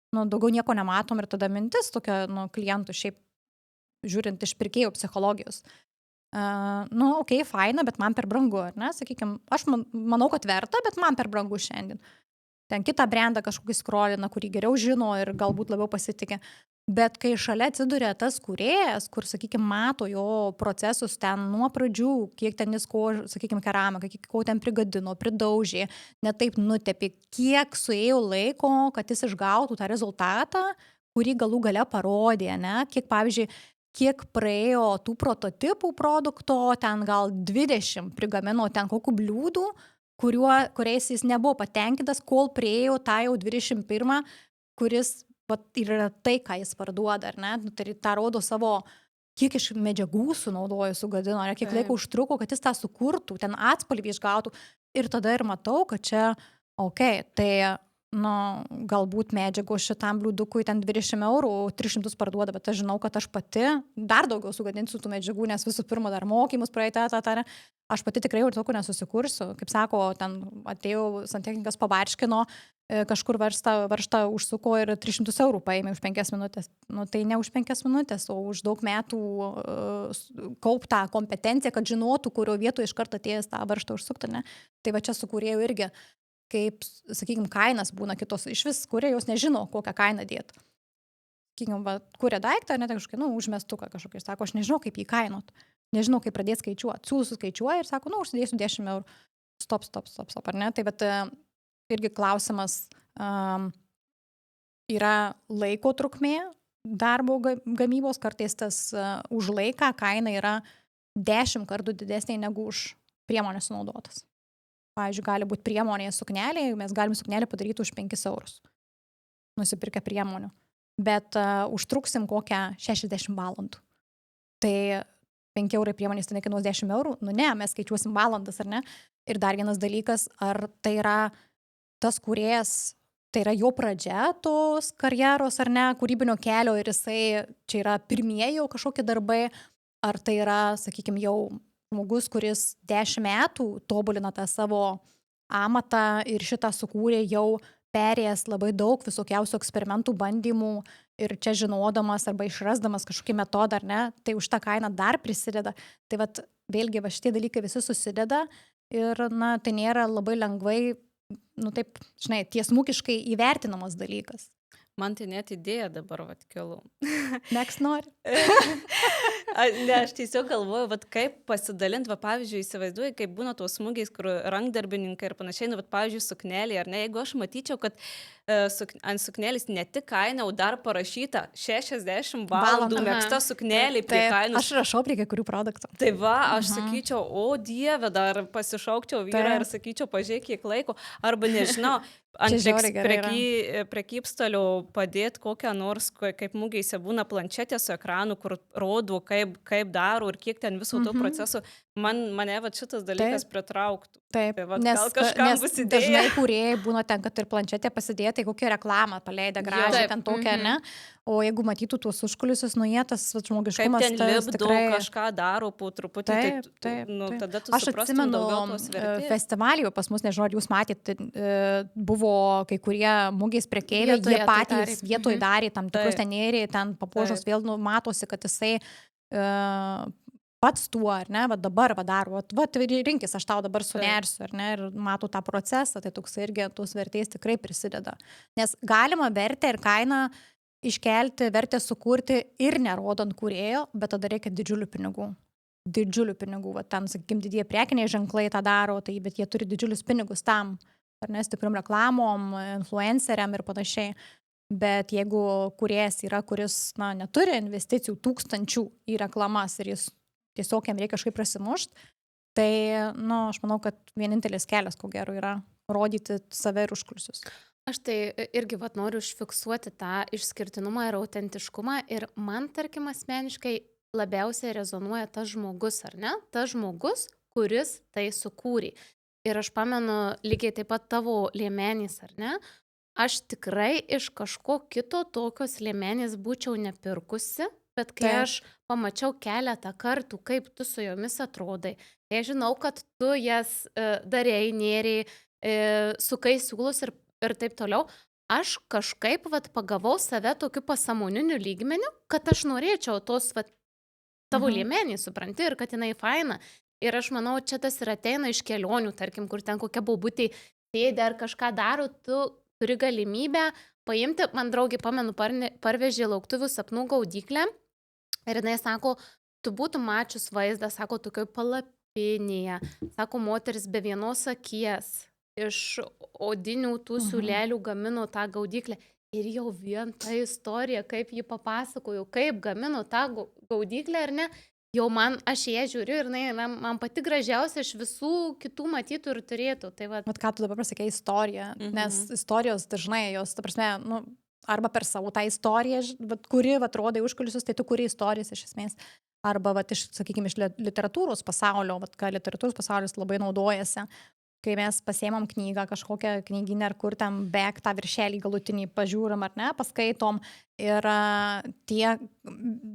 daugiau nieko nematom ir tada mintis tokia klientų šiaip žiūrint iš pirkėjų psichologijos. Okei, faina, bet man per brangu, ar ne, sakykime, aš manau, kad verta, bet man per brangu šiandien. Ten kitą brandą kažkokį skrolina, kurį geriau žino ir galbūt labiau pasitikė. Bet kai šalia atsiduria tas kūrėjas, kur, sakykime, mato jo procesus ten nuo pradžių, kiek ten jis, sakykime, keramiką, kiek ko ten prigadino, pridaužė, net taip nutepė, kiek suėjo laiko, kad jis išgautų tą rezultatą, kurį galų gale parodė, ne? Kiek, pavyzdžiui, kiek praėjo tų prototipų produkto, ten gal 20 prigamino ten kokių bliūdų, kuriais jis nebuvo patenkintas, kol priėjo tą jau 21, kuris ir yra tai, ką jis parduoda, ar ne? Tai tą rodo savo, kiek iš medžiagų sunaudojo, sugadino, ar kiek laiko užtruko, kad jis tą sukurtų, ten atspalvį išgautų. Ir tada ir matau, kad čia, tai, galbūt medžiagos šitam bliūdukui ten 20 eurų, 300 parduoda, bet aš žinau, kad aš pati dar daugiau sugadinsiu tų medžiagų, nes visų pirma dar mokymus praeitą, aš pati tikrai ir tokio nesusikursiu. Kaip sako, ten atėjau, santechnikas pabarškino, kažkur varžtą užsuko ir 300 eurų paėmė už 5 minutės. Tai ne už 5 minutės, o už daug metų kauptą kompetenciją, kad žinotų, kurio vietoje iš karto atėjęs tą varžtą užsukti, ne? Tai va čia su kūrėju irgi, kaip, sakykime, kainas būna kitos, iš vis kūrėjos nežino, kokią kainą dėti. Sakykime, kuria daiktą, ne, tai kažkai, užmestuką kažkokį, ir sako, aš nežinau, kaip jį kainot, nežinau, kaip pradėti skaičiuoti. Siūlus skaičiuoja ir sako, užsidėsiu 10 eurų. Stop, ar ne? Tai bet irgi klausimas yra laiko trukmė darbo gamybos, kartais tas už laiką kaina yra 10 kartų didesnė negu už priemonę sunaudotas. Pavyzdžiui, gali būti priemonėje suknelė, mes galime suknelę padaryti už 5 eurus, nusipirkę priemonių, bet užtruksim kokią 60 valandų. Tai 5 eurai priemonės tai nekainuos 10 eurų? Ne, mes skaičiuosim valandas, ar ne? Ir dar vienas dalykas, ar tai yra tas kūrėjas, tai yra jo pradžia tos karjeros, ar ne, kūrybinio kelio ir jisai, čia yra pirmieji jau kažkokie darbai, ar tai yra, sakykime, jau žmogus, kuris 10 metų tobulina tą savo amatą ir šitą sukūrė jau perėjęs labai daug visokiausių eksperimentų, bandymų ir čia žinodamas arba išrasdamas kažkokį metodą, ar ne, tai už tą kainą dar prisideda. Tai vat, vėlgi, šitie dalykai visi susideda ir, tai nėra labai lengvai, taip, žinai, tiesmukiškai įvertinamas dalykas. Man tai net idėja dabar kilo. Next nori. Ne, aš tiesiog galvoju, vat, kaip pasidalinti, va, pavyzdžiui, įsivaizduoju, kaip būna tos smūgiais, kur rankdarbininkai ir panašiai, nu, vat, pavyzdžiui, suknelį, ar ne, jeigu aš matyčiau, kad ant suknelės ne tik kaina, o dar parašyta 60 valandų Valandų. megzta suknelė prie Taip, kainos. aš rašau prie kai kurių produktų. Tai va, aš sakyčiau, o Dieve, dar pasišaukčiau vyrą ir Taip. sakyčiau, pažiūrėk, kiek laiko, arba nežinau, ant Čia žiauriai gerai yra. prekybstalio padėti kokią nors, kaip mugėse būna planšetė su ekranu, kur rodo, kaip daro ir kiek ten viso to proceso. Mane va šitas dalykas pritrauktų. Taip, Tai vat nes, gal kažkam nes bus idėja. dažnai kūrėjai būna ten, kad ir planšetė pasidėti, tai kokią reklamą paleidę gražią, Taip, ten tokią, ne? O jeigu matytų tuos užkulisius, nu jie tas vat, Kaip žmogiškumas, ten tas lipdo, tikrai... kažką daro po truputį, Taip, tai taip, nu, taip. tada tu Aš suprastum atsimenu daugiau tos vertės. festivalį, pas mus, nežinau, ar jūs matėte, buvo kai kurie mugės prekeiviai, Vietoje jie tai patys darė. vietoj darė tam tikrus Taip. tenėriai, ten papuošos vėl nu, matosi, kad jisai pats tuo, ar ne, va dabar va daro, va rinkis, aš tau dabar sunersiu, ar ne, ir matau tą procesą, tai toks irgi tos vertės tikrai prisideda. Nes galima vertę ir kainą iškelti, vertę sukurti ir nerodant kūrėjo, bet tada reikia didžiulių pinigų. Didžiulių pinigų, va ten, sakykim, didieji prekiniai ženklai tą daro, tai, bet jie turi didžiulius pinigus tam, ar ne, stipriom reklamom, influenceriam ir panašiai. Bet jeigu kūrėjas yra, kuris, na, neturi investicijų tūkstančių į reklamas ir jis tiesiog jam reikia kažkaip prasimušt, tai, nu, aš manau, kad vienintelis kelias, ko gero, yra rodyti save ir užkulisius. Aš tai irgi vat, noriu užfiksuoti tą išskirtinumą ir autentiškumą ir man, tarkim, asmeniškai labiausiai rezonuoja tas žmogus, ar ne? Tas žmogus, kuris tai sukūrė. Ir aš pamenu lygiai taip pat tavo liemenys, ar ne? Aš tikrai iš kažko kito tokios liemenės būčiau nepirkusi, bet kai Taip. aš pamačiau keletą kartų, kaip tu su jomis atrodai, tai aš žinau, kad tu jas darei, nėriai, sukai siūlus ir taip toliau, aš kažkaip vat, pagavau save tokiu pasąmoniniu lygmeniu, kad aš norėčiau tos vat, tavo liemenį, supranti, ir kad jinai faina. Ir aš manau, čia tas ir ateina iš kelionių, tarkim, kur ten kokia baubutė sėdi ar kažką daro, tu turi galimybę paimti, man draugė, pamenu, parvežė lauktuvių sapnų gaudyklę ir jinai sako, tu būtum mačius vaizdą, sako, tokioj palapinėje, sako, moteris be vienos akies, iš odinių tų siūlelių gamino tą gaudyklę. Ir jau vien ta istorija, kaip jį papasakojo, kaip gamino tą gaudyklę, ar ne, jau aš ją žiūriu ir man pati gražiausia iš visų kitų matytų ir turėtų. Tai va. Vat ką tu dabar pasakei, istorija, nes istorijos dažnai jos, ta prasme, nu, arba per savo tą istoriją, kuri atrodai užkulisius, tai tu kuri istorijas iš esmės. Arba, iš, sakykime, iš literatūros pasaulio, ką literatūros pasaulis labai naudojasi. Kai mes pasiemam knygą, kažkokią knyginę, ar kur ten bek tą viršelį galutinį pažiūrim, ar ne, paskaitom. Ir tie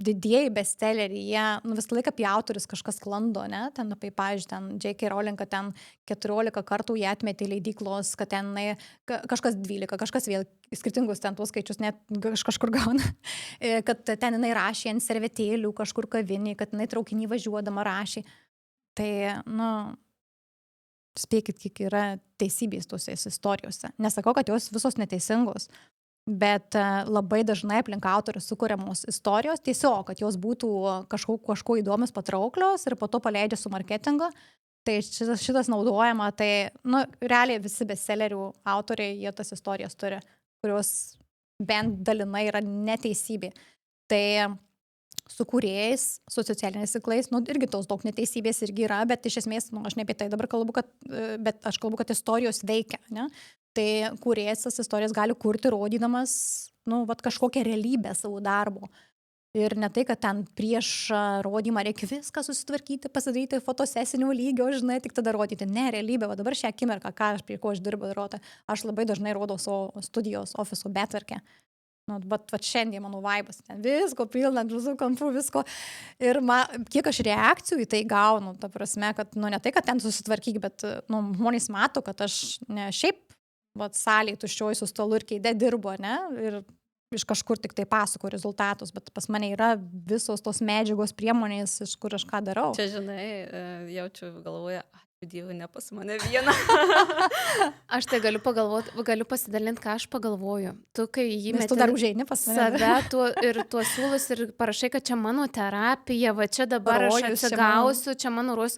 didieji bestselleriai, jie visą laiką apie autorius kažkas sklando, ne? Ten apie, pavyzdžiui, ten J.K. Rowling, kad ten 14 kartų jie atmetė leidyklos, kad ten kažkas 12, kažkas vėl skirtingus ten tuos skaičius net kažkur gauna. Kad ten jinai rašė ant servetėlių, kažkur kavinį, kad jinai traukinį važiuodama rašė. Tai, nu... Spėkit, kiek yra teisybės tose istorijose. Nesakau, kad jos visos neteisingos, bet labai dažnai aplink autorius sukuriamos istorijos tiesiog, kad jos būtų kažko įdomios, patrauklios ir po to paleidžia su marketingu. Tai šitas naudojama, tai, nu, realiai visi bestsellerių autoriai, jie tas istorijas turi, kurios bent dalinai yra neteisybė. Tai su kūrėjais, su socialiniais tinklais, nu, irgi tos daug neteisybės irgi yra, bet iš esmės, nu, aš ne apie tai dabar kalbu, bet aš kalbu, kad istorijos veikia, ne? Tai kūrėjas tas istorijas gali kurti, rodydamas, nu, vat kažkokią realybę savo darbo. Ir ne tai, kad ten prieš rodymą reikia viską susitvarkyti, pasidaryti fotosesinių lygio, žinai, tik tada rodyti. Ne, realybė, va dabar šią akimirką, prie ko aš dirbu, aš labai dažnai rodau savo studijos ofiso betvarkę. Nu, bet šiandien mano vaibas, ten visko pilna, visų kampų, visko. Ir kiek aš reakcijų į tai gaunu, ta prasme, kad, nu, ne tai, kad ten susitvarkyk, bet, nu, žmonės mato, kad aš ne šiaip, salėje tuščioj su stalu ir keide dirbu, ne, ir iš kažkur tik tai pasako rezultatus, bet pas mane yra visos tos medžiagos priemonės, iš kur aš ką darau. Čia, žinai, jaučiu galvoje, Dieve, ne pas mane vieną. Aš tai galiu pasidalinti, ką aš pagalvoju. Tu, kai jį Nes tu dar užeini pas mane. save ir tuos siūlus ir parašai, kad čia mano terapija, va čia dabar aš Rojus čia atsigausiu, čia mano rojus.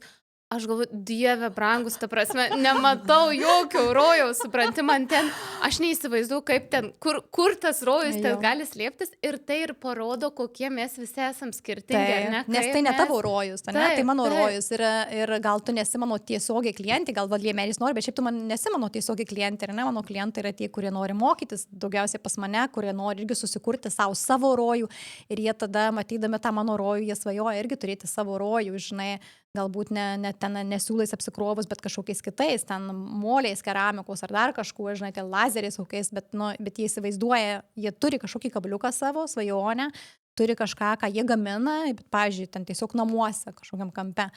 Aš galvoju, Dieve brangus, ta prasme, nematau jokio rojaus, supranti, man ten, aš neįsivaizduoju, kaip ten, kur tas rojus ten Jo. gali slėptis ir tai ir parodo, kokie mes visi esam skirtingi, ar ne? Nes Kaip tai ne mes- tavo rojus, ne? Tai Taip, mano taip. rojus. Ir gal tu nesi mano tiesiogiai klientė, gal vadlėmeris nori, bet šiaip tu man nesi mano tiesiogiai klientė, ar ne? Mano klientai yra tie, kurie nori mokytis, daugiausiai pas mane, kurie nori irgi susikurti savo rojų. Ir jie tada, matydami tą mano rojų, jie svajoja irgi turėti savo rojų, žinai, galbūt ne ten nesiūlais apsikrovus, bet kažkokiais kitais, ten moliais, keramikos ar dar kažkuo, žinai, ten lazeriais kokiais, bet jie įsivaizduoja, jie turi kažkokį kabliuką savo, svajonę, turi kažką, ką jie gamina, bet, pavyzdžiui, ten tiesiog namuose, kažkokiam kampe.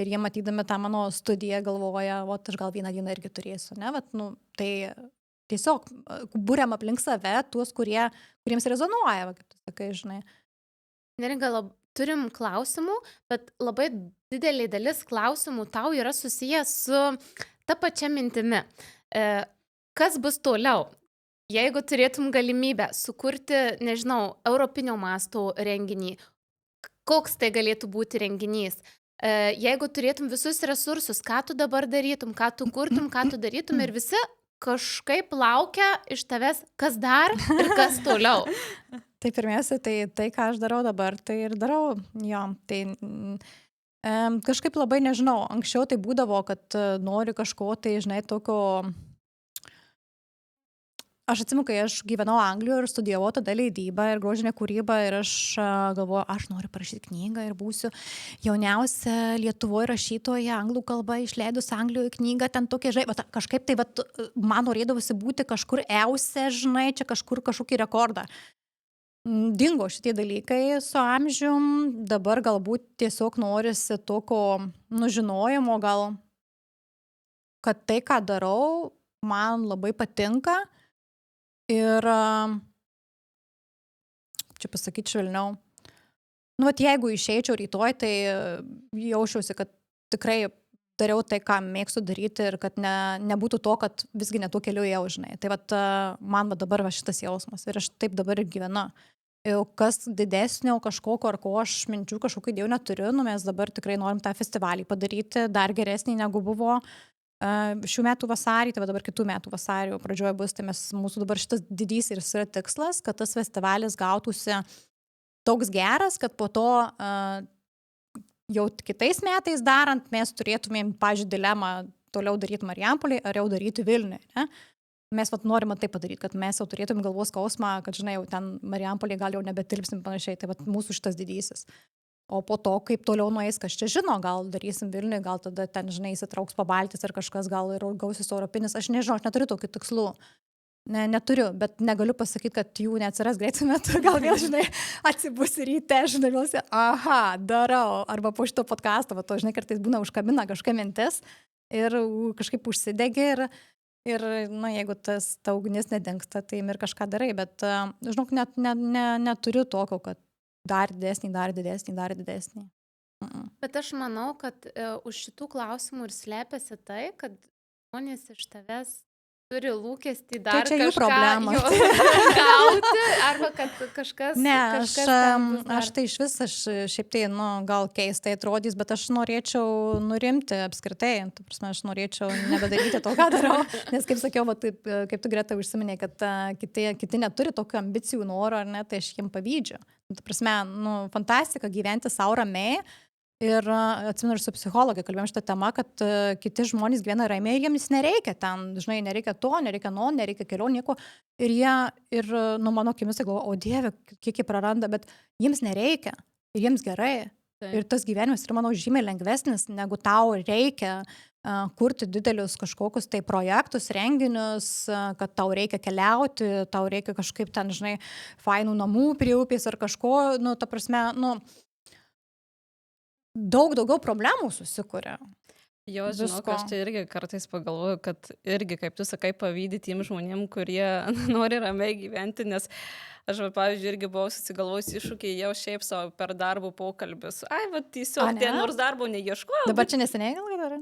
Ir jie matydami tą mano studiją galvoja, o aš gal vieną dieną irgi turėsiu, ne? Vat, tai tiesiog būriam aplink save tuos, kuriems rezonuoja, va, kaip tu sakai, žinai. Neringa, turim klausimų, bet labai didelė dalis klausimų tau yra susijęs su ta pačia mintimi. Kas bus toliau? Jeigu turėtum galimybę sukurti, nežinau, europinio masto renginį, koks tai galėtų būti renginys? Jeigu turėtum visus resursus, ką tu dabar darytum, ką tu kurtum, ką tu darytum ir visi kažkaip laukia iš tavęs, kas dar ir kas toliau. Tai pirmiausia, tai ką aš darau dabar, tai ir darau, jo, tai kažkaip labai nežinau, anksčiau tai būdavo, kad nori kažko, tai žinai, tokio, aš atsimenu, kai aš gyvenau Anglijoje ir studijavau tada leidybą ir grožinę kūrybą ir aš galvoju, aš noriu parašyti knygą ir būsiu jauniausia Lietuvoje rašytoja anglų kalba išleidus Anglijoje knygą, ten tokia, žinai, kažkaip tai man norėdavosi būti kažkur eusia, žinai, čia kažkokį rekordą. Dingo šitie dalykai su amžium, dabar galbūt tiesiog norisi tokio žinojimo, gal, kad tai, ką darau, man labai patinka ir, čia pasakyti švelniau, jeigu išeičiau rytoj, tai jaučiausi, kad tikrai dariau tai, ką mėgstu daryti ir kad nebūtų to, kad visgi ne tuo keliu ėjau, žinai. Tai man dabar šitas jausmas ir aš taip dabar ir gyvenu. Jau kas didesnio kažkokio ar ko aš minčių kažkokių idėjų neturiu, mes dabar tikrai norim tą festivalį padaryti dar geresnį negu buvo šių metų vasarį, tai dabar kitų metų vasario pradžioje bus, tai mūsų dabar šitas didysis yra tikslas, kad tas festivalis gautųsi toks geras, kad po to jau kitais metais darant mes turėtumėm, pavyzdžiui, dilemą toliau daryti Marijampolėje ar jau daryti Vilniuje, ne? Mes norime tai padaryti, kad mes jau turėtum galvos skausmą, kad, žinai, jau ten Marijampolėje gal jau nebetilpsim panašiai, tai mūsų šitas didysis. O po to, kaip toliau nueis, kas čia žino, gal darysim Vilniuje, gal tada ten, žinai, įsitrauks Pabaltis ar kažkas, gal ir gausis europinis, aš nežinau, aš neturiu tokių tikslų. Neturiu, bet negaliu pasakyti, kad jų neatsiras greitų metų, gal vėl, žinai, atsibusi ryte, žinai, vėlsi, aha, darau, arba po šito podcasto, to, žinai, kartais būna užkabina kažkokia mintis ir kažkaip užsidegi ir jeigu ta ugnis nedingsta, tai ir kažką darai, bet, žinok, neturiu tokio, kad dar didesnį, dar didesnį, dar didesnį. Bet aš manau, kad už šitų klausimų ir slepiasi tai, kad žmonės iš tavęs turi lūkestį dar tai čia jų kažką problema. gauti, arba kad kažkas... Ne, kažkas ten bus dar. aš tai iš vis, aš šiaip tai, gal keistai atrodys, bet aš norėčiau nurimti apskritai, tu prasme, aš norėčiau nebedaryti to, ką darau, nes kaip sakiau, taip, kaip tu Greta užsiminė, kad kiti neturi tokių ambicijų noro, ar ne, tai aš jiem pavydžiu. Tu prasme, fantastika gyventi sau ramiai. Ir atsimenu ir su psichologai kalbėjom šitą temą, kad kiti žmonės gyvena ramiai ir jiems nereikia ten, žinai, nereikia to, nereikia kelio, nieko. Ir jie, mano akimis, galvoja, o Dieve, kiek jie praranda, bet jiems nereikia ir jiems gerai. Taip. Ir tas gyvenimas yra, manau, žymiai lengvesnis, negu tau reikia kurti didelius kažkokius tai projektus, renginius, kad tau reikia keliauti, tau reikia kažkaip ten, žinai, fainų namų prie upės ar kažko, ta prasme, daug daugiau problemų susikuria. Jo, žinok, aš čia irgi kartais pagalvoju, kad irgi, kaip tu sakai, pavydi tiem žmonėm, kurie nori ramiai gyventi, nes aš, pavyzdžiui, irgi buvau susigalvojus iššūkį jau šiaip savo per darbo pokalbius. Ai, tiesiog, nors darbo neieškojau. Dabar čia neseniai gal dar?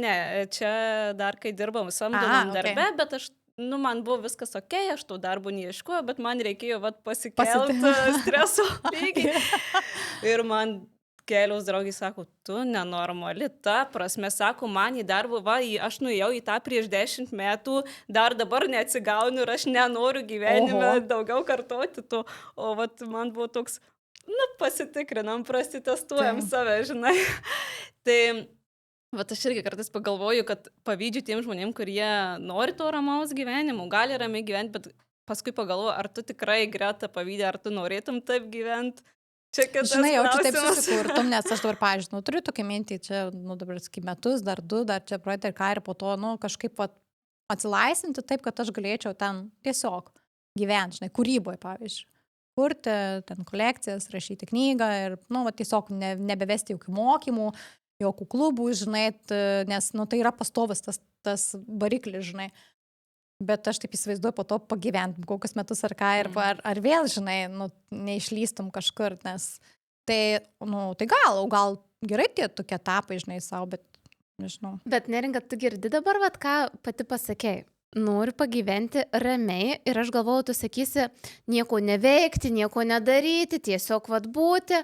ne, čia dar kai dirbam okei. samdomam darbe, bet aš, man buvo viskas okei, aš tų darbų neieškojau, bet man reikėjo pasikelti streso lygį. Ir man kelios draugės sako, tu nenormali, ta prasme, sako, man į darbą, aš nuėjau į tą prieš 10 metų, dar dabar neatsigaunu ir aš nenoriu gyvenime daugiau kartoti to. O man buvo toks, pasitikrinam, prasitestuojam save, žinai. Tai aš irgi kartais pagalvoju, kad pavydžiu tiem žmonėm, kurie nori to ramaus gyvenimo, gali ramiai gyventi, bet paskui pagalvoju, ar tu tikrai Greta pavydė, ar tu norėtum taip gyventi. Čia kitas Žinai, jau čia taip klausimas. susikurtum, nes aš dabar, pavyzdžiui, turiu tokį mintį, čia, dabar metus, dar 2, dar čia praeitą ir ką, ir po to, kažkaip atsilaisvinti taip, kad aš galėčiau ten tiesiog gyventi, žinai, kūryboje, pavyzdžiui. Kurti, ten kolekcijas, rašyti knygą ir, tiesiog nebevesti jokių mokymų, jokių klubų, žinai, nes, tai yra pastovas tas variklis, žinai. Bet aš taip įsivaizduoju po to pagyventi kokius metus ar ką, ar vėl, žinai, neišlystum kažkur, nes tai gal gerai tie tokie etapai, žinai, savo, bet nežinau. Bet Neringa, tu girdi dabar, ką pati pasakei? Noriu pagyventi ramiai ir aš galvoju, tu sakysi, nieko neveikti, nieko nedaryti, tiesiog būti.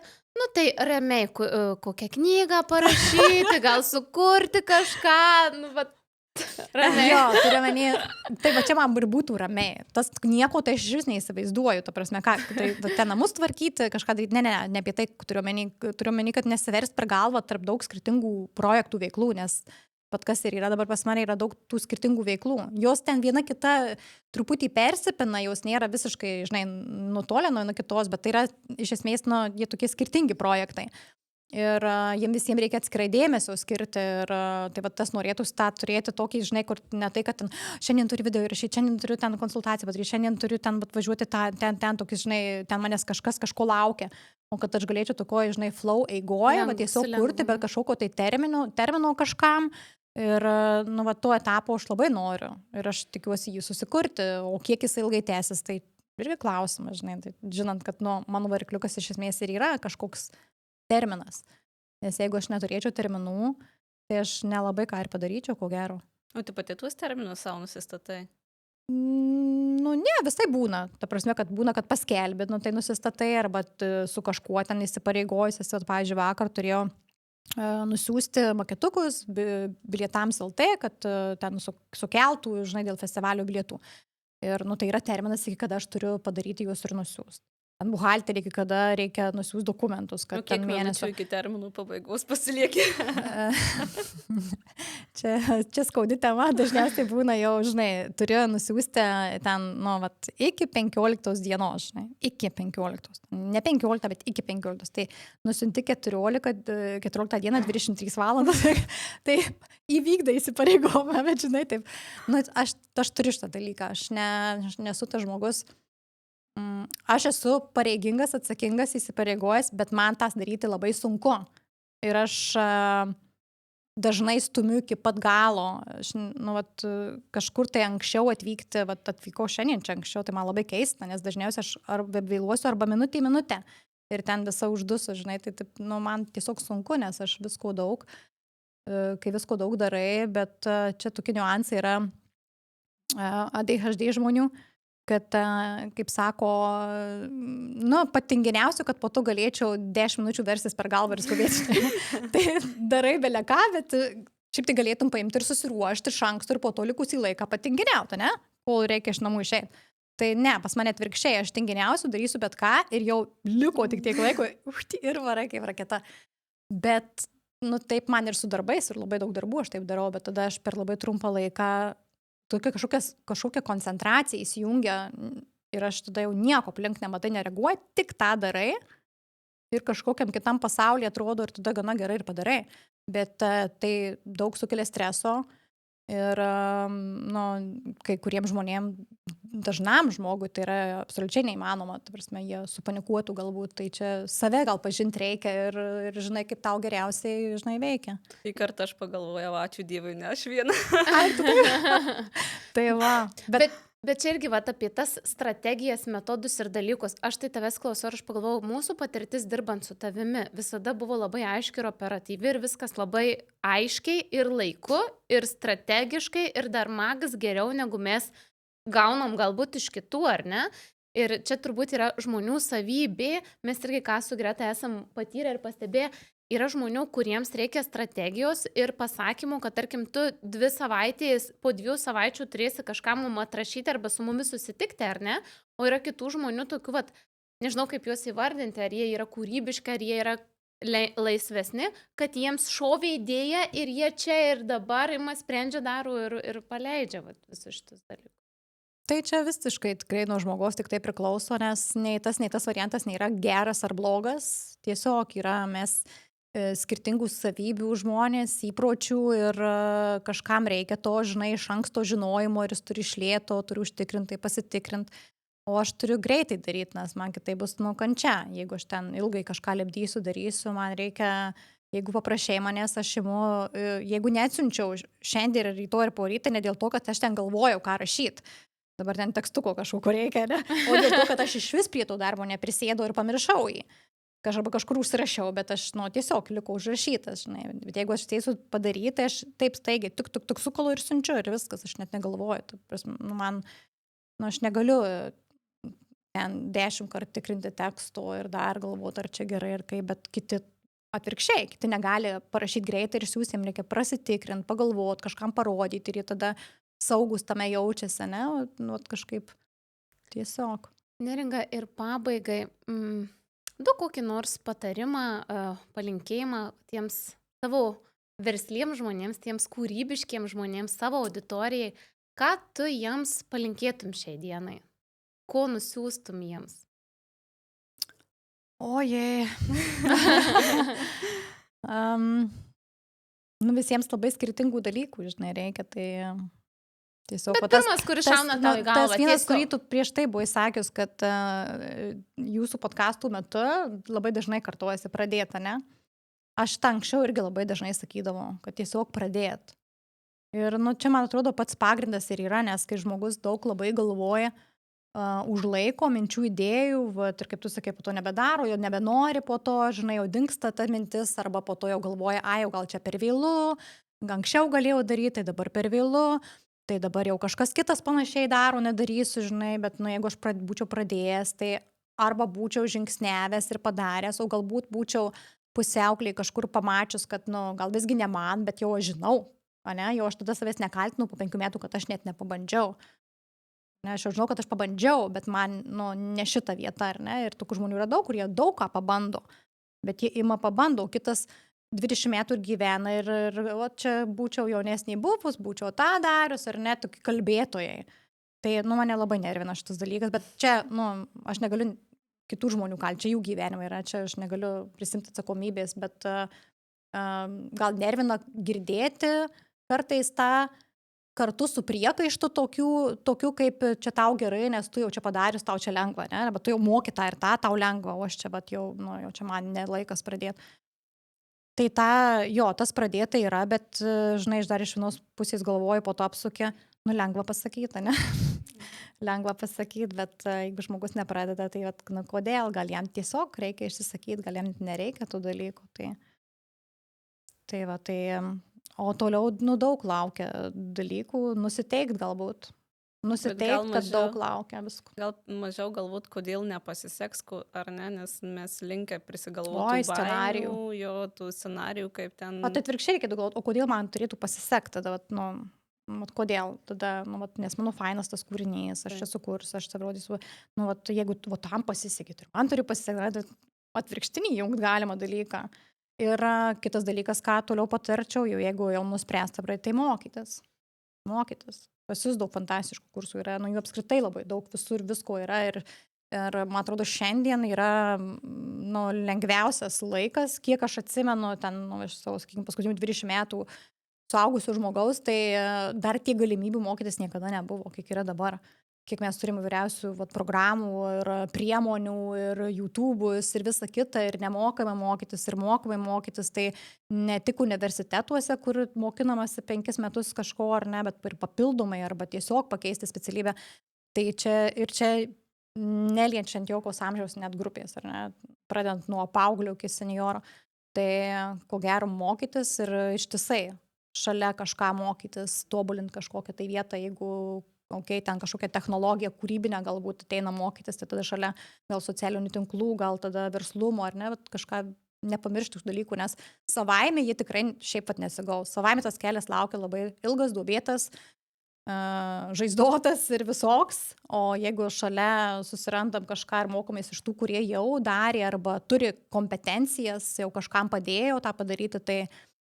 Tai ramiai kokią knygą parašyti, gal sukurti kažką, ramiai. Jo, turiu menį, tai čia man ir būtų ramiai. Tas nieko tai aš iš vis neįsivaizduoju, ta prasme, ką, tai ten namus tvarkyti, kažką daryti, ne apie tai turiu menį, kad nesiverst per galvą tarp daug skirtingų projektų veiklų, nes kas ir yra dabar pas mane, yra daug tų skirtingų veiklų. Jos ten viena kita truputį persipina, jos nėra visiškai, žinai, nutolę nuo kitos, bet tai yra iš esmės, jie tokie skirtingi projektai. Ir jiems visiems reikia atskirai dėmesio skirti ir tai tas norėtųsi tą turėti tokį, žinai, kur ne tai, kad ten, šiandien turiu video įrašyti, šiandien turiu ten konsultaciją padaryti, šiandien turiu ten važiuoti ten tokį, žinai, ten manęs kažko laukia. O kad aš galėčiau tokio, žinai, flow eigoje, tiesiog kurti, bet kažkokio tai termino kažkam. Ir, tuo etapu aš labai noriu. Ir aš tikiuosi jį susikurti, o kiek jis ilgai tęsis, tai irgi klausimas, žinai, tai, žinant, kad mano varikliukas iš esmės ir yra kažkoks terminas. Nes jeigu aš neturėčiau terminų, tai aš nelabai ką ir padaryčiau, ko gero. O tu pati tuos terminus savo nusistatai? Ne, visai būna. Ta prasme, kad būna, kad paskelbė, tai nusistatai, arba su kažkuo ten įsipareigojus. Pavyzdžiui, vakar turėjau nusiųsti maketukus bilietams LT, kad ten sukeltų, žinai, dėl festivalio bilietų. Ir, tai yra terminas, iki kada aš turiu padaryti juos ir nusiųsti. Ant buhalterį, iki kada reikia nusiųsti dokumentus, kad ten mėnesio. Kiek iki terminų pabaigos pasilieki? Čia skaudi tema, dažniausiai būna jau, žinai, turiu nusiųsti ten, iki 15 dienos, žinai, iki 15. Ne 15, bet iki 15. Tai nusiunti 14 dieną, 23 valandas, tai įvykdai įsipareigojimą, bet, žinai, taip, aš turiu šitą dalyką, aš nesu tas žmogus. Aš esu pareigingas, atsakingas, įsipareigojęs, bet man tas daryti labai sunku. Ir aš dažnai stumiu iki pat galo. Aš, kažkur tai anksčiau atvykti, atvykau šiandien čia anksčiau, tai man labai keista, nes dažniausiai aš arba vėluosiu, arba minutę į minutę. Ir ten visa uždusiu, žinai, tai taip, man tiesiog sunku, nes aš visko daug, kai visko daug darai, bet čia tokie niuansai yra ADHD žmonių, kad, kaip sako, patinginiausiu, kad po to galėčiau 10 minučių versis per galvą ir skubėti. Tai darai beleką, bet šiaip tai galėtum paimti ir susiruošti iš anksto ir po to likusį laiką patinginiauti, ne? Kol reikia iš namų išeiti. Tai ne, pas mane atvirkščiai, aš tinginiausiu, darysiu bet ką ir jau liko tik tiek laiko ir varai kaip raketa. Bet, taip man ir su darbais ir labai daug darbų aš taip darau, bet tada aš per labai trumpą laiką kažkokia koncentracija įsijungia ir aš tada jau nieko aplink nematai, nereaguoji, tik tą darai ir kažkokiam kitam pasaulyje atrodo ir tada gana gerai ir padarai. Bet tai daug sukelia streso ir kai kuriems žmonėms, dažnam žmogui tai yra absoliučiai neįmanoma, ta prasme, jie supanikuotų galbūt, tai čia save gal pažinti reikia ir žinai, kaip tau geriausiai, žinai, veikia. Į kartą aš pagalvojau, ačiū Dievui, ne aš viena. Tai va. Bet Bet čia irgi vat, apie tas strategijas, metodus ir dalykus. Aš tai tavęs klausau ir aš pagalvojau, mūsų patirtis dirbant su tavimi visada buvo labai aiški ir operatyvi ir viskas labai aiškiai ir laiku ir strategiškai ir dar magas geriau negu mes gaunam galbūt iš kitų, ar ne? Ir čia turbūt yra žmonių savybė, mes irgi ką su Greta esam patyrę ir pastebėję, yra žmonių, kuriems reikia strategijos ir pasakymų, kad tarkim tu 2 savaitės, po 2 savaičių turėsi kažką mum atrašyti arba su mumis susitikti, ar ne? O yra kitų žmonių tokių, vat, nežinau kaip juos įvardinti, ar jie yra kūrybiški, ar jie yra laisvesni, kad jiems šovė idėja ir jie čia ir dabar ima sprendžia, daro ir paleidžia vat, visus šitus dalykus. Tai čia visiškai tikrai nuo žmogaus tik tai priklauso, nes nei tas variantas nėra geras ar blogas. Tiesiog yra mes skirtingų savybių žmonės, įpročių ir kažkam reikia to, žinai, iš anksto žinojimo ir jis turi iš lėto, turi užtikrintai pasitikrinti. O aš turiu greitai daryti, nes man kitai bus kančia. Jeigu aš ten ilgai kažką lipdysiu, darysiu, man reikia, jeigu paprašai manęs, aš imu, jeigu neatsiunčiau šiandien ir rytoj ir porytą, ne dėl to, kad aš ten galvojau, ką rašyti. Dabar ten tekstuko kažkokio reikia, ne? O dėl to, kad aš iš vis prie to darbo neprisėdau ir pamiršau jį. Arba kažkur užsirašiau, bet aš tiesiog likau užrašytas, žinai. Bet jeigu aš teisiu padaryti, tai aš taip staigiai tik sukalu ir siunčiu ir viskas, aš net negalvoju. Aš negaliu ten 10 kartų tikrinti teksto ir dar galvoti, ar čia gerai ir kaip, bet kiti atvirkščiai, kiti negali parašyti greitai ir siūsti, jiems reikia prasitikrinti, pagalvoti, kažkam parodyti ir jie tada saugus tame jaučiasi, ne? Kažkaip tiesiog. Neringa, ir pabaigai, duok kokį nors patarimą, palinkėjimą tiems savo versliems žmonėms, tiems kūrybiškiems žmonėms, savo auditorijai, ką tu jiems palinkėtum šiai dienai? Ko nusiųstum jiems? Ojei. Visiems labai skirtingų dalykų, žinai, reikia, tai tiesiog. Bet pirmas, kuris šauna tau į galvą. Tas vienas, kurį tu prieš tai buvai sakęs, kad jūsų podcastų metu labai dažnai kartuojasi pradėta, ne? Aš tą anksčiau irgi labai dažnai sakydavau, kad tiesiog pradėt. Ir čia, man atrodo, pats pagrindas ir yra, nes kai žmogus daug labai galvoja, užlaiko minčių idėjų, ir kaip tu sakei, po to nebedaro, jo nebenori po to, žinai, jau dingsta ta mintis, arba po to jau galvoja, jau gal čia per vėlu, anksčiau galėjau daryti, tai dabar per vėlu, tai dabar jau kažkas kitas panašiai daro, nedarysiu, žinai, bet jeigu aš būčiau pradėjęs, tai arba būčiau žingsnevęs ir padaręs, o galbūt būčiau pusiaukliai kažkur pamačius, kad, gal visgi ne man, bet jau aš žinau, ne, jau aš tada savęs nekaltinu po 5 metų, kad aš net nepabandžiau. Ne, aš jau žinau, kad aš pabandžiau, bet man, ne šita vieta, ar ne, ir tokių žmonių yra daug, kurie daug ką pabando, bet jie ima pabando, kitas 20 metų ir gyvena ir čia būčiau jaunesnį buvus, būčiau tą darius, ar ne, tokie kalbėtojai. Tai, mane labai nervina šitas dalykas, bet čia, aš negaliu kitų žmonių kalti, čia jų gyvenimai yra, čia aš negaliu prisimti atsakomybės, bet gal nervina girdėti kartais tą kartu su priekaištu tokių kaip čia tau gerai, nes tu jau čia padarius, tau čia lengva, ne? Bet tu jau moki tą ir tą, tau lengva, o aš čia, bet jau čia man nelaikas pradėti. Tai tas pradėta yra, bet, žinai, aš dar iš vienos pusės galvoju, po to apsukė, lengva pasakyti, ne? Lengva pasakyti, bet jeigu žmogus nepradeda, tai kodėl, gal jam tiesiog reikia išsisakyti, gal jam nereikia tų dalykų. O toliau, daug laukia dalykų, nusiteikt galbūt. Nusiteikt, kad daug laukia visko. Gal mažiau galbūt, kodėl nepasiseks, ar ne, nes mes linkę prisigalvoti scenarijų. Tų scenarijų, kaip ten. O tai atvirkščiai reikėtų galvoti, o kodėl man turėtų pasisekti tada, kodėl, tada, nes mano fainas tas kūrinys, aš čia sukursiu, aš čia rodysiu, jeigu tam pasisekit ir man turi pasisekti, atvirkštinį jungt galima dalyką. Ir kitas dalykas, ką toliau patarčiau, jeigu jau nuspręsta pradėti, tai mokytis. Pas jūs daug fantastiškų kursų yra, jų apskritai labai daug, visur visko yra ir man atrodo šiandien yra lengviausias laikas, kiek aš atsimenu ten, iš savo, sakykime, paskutinių 20 metų suaugusių žmogaus, tai dar tiek galimybių mokytis niekada nebuvo, kiek yra dabar. Kiek mes turime vyriausių programų ir priemonių ir YouTube'us ir visa kita ir nemokamai mokytis ir mokamai mokytis, tai ne tik universitetuose, kur mokinamasi 5 metus kažko ar ne, bet ir papildomai arba tiesiog pakeisti specialybę. Tai čia neliečiant jokios amžiaus net grupės, ar ne, pradedant nuo paauglio iki senioro. Tai ko gero mokytis ir ištisai šalia kažką mokytis, tobulinti kažkokią tai vietą, jeigu ten kažkokia technologija kūrybinė galbūt ateina mokytis, tai tada šalia gal socialinių tinklų, gal tada verslumo, ar ne, bet kažką nepamiršti tų dalykų, nes savaime jie tikrai šiaip pat nesigaus. Savaime tas kelias laukia labai ilgas, duobėtas, žaizdotas ir visoks, o jeigu šalia susirandam kažką ir mokomės iš tų, kurie jau darė arba turi kompetencijas, jau kažkam padėjo tą padaryti, tai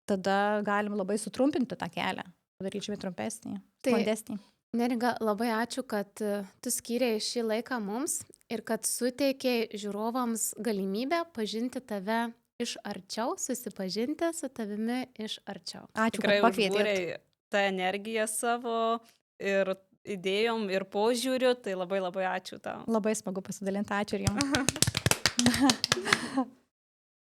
tada galim labai sutrumpinti tą kelią, padaryti žymiai trumpesnį, sklandesnį. Neringa, labai ačiū, kad tu skyrei šį laiką mums ir kad suteikei žiūrovams galimybę pažinti tave iš arčiau, susipažinti su tavimi iš arčiau. Ačiū, Tikrai kad pakvietėt. užbūrei tą energiją savo ir idėjom ir požiūriu, tai labai labai ačiū tau. Labai smagu pasidalinti, ačiū ir jums.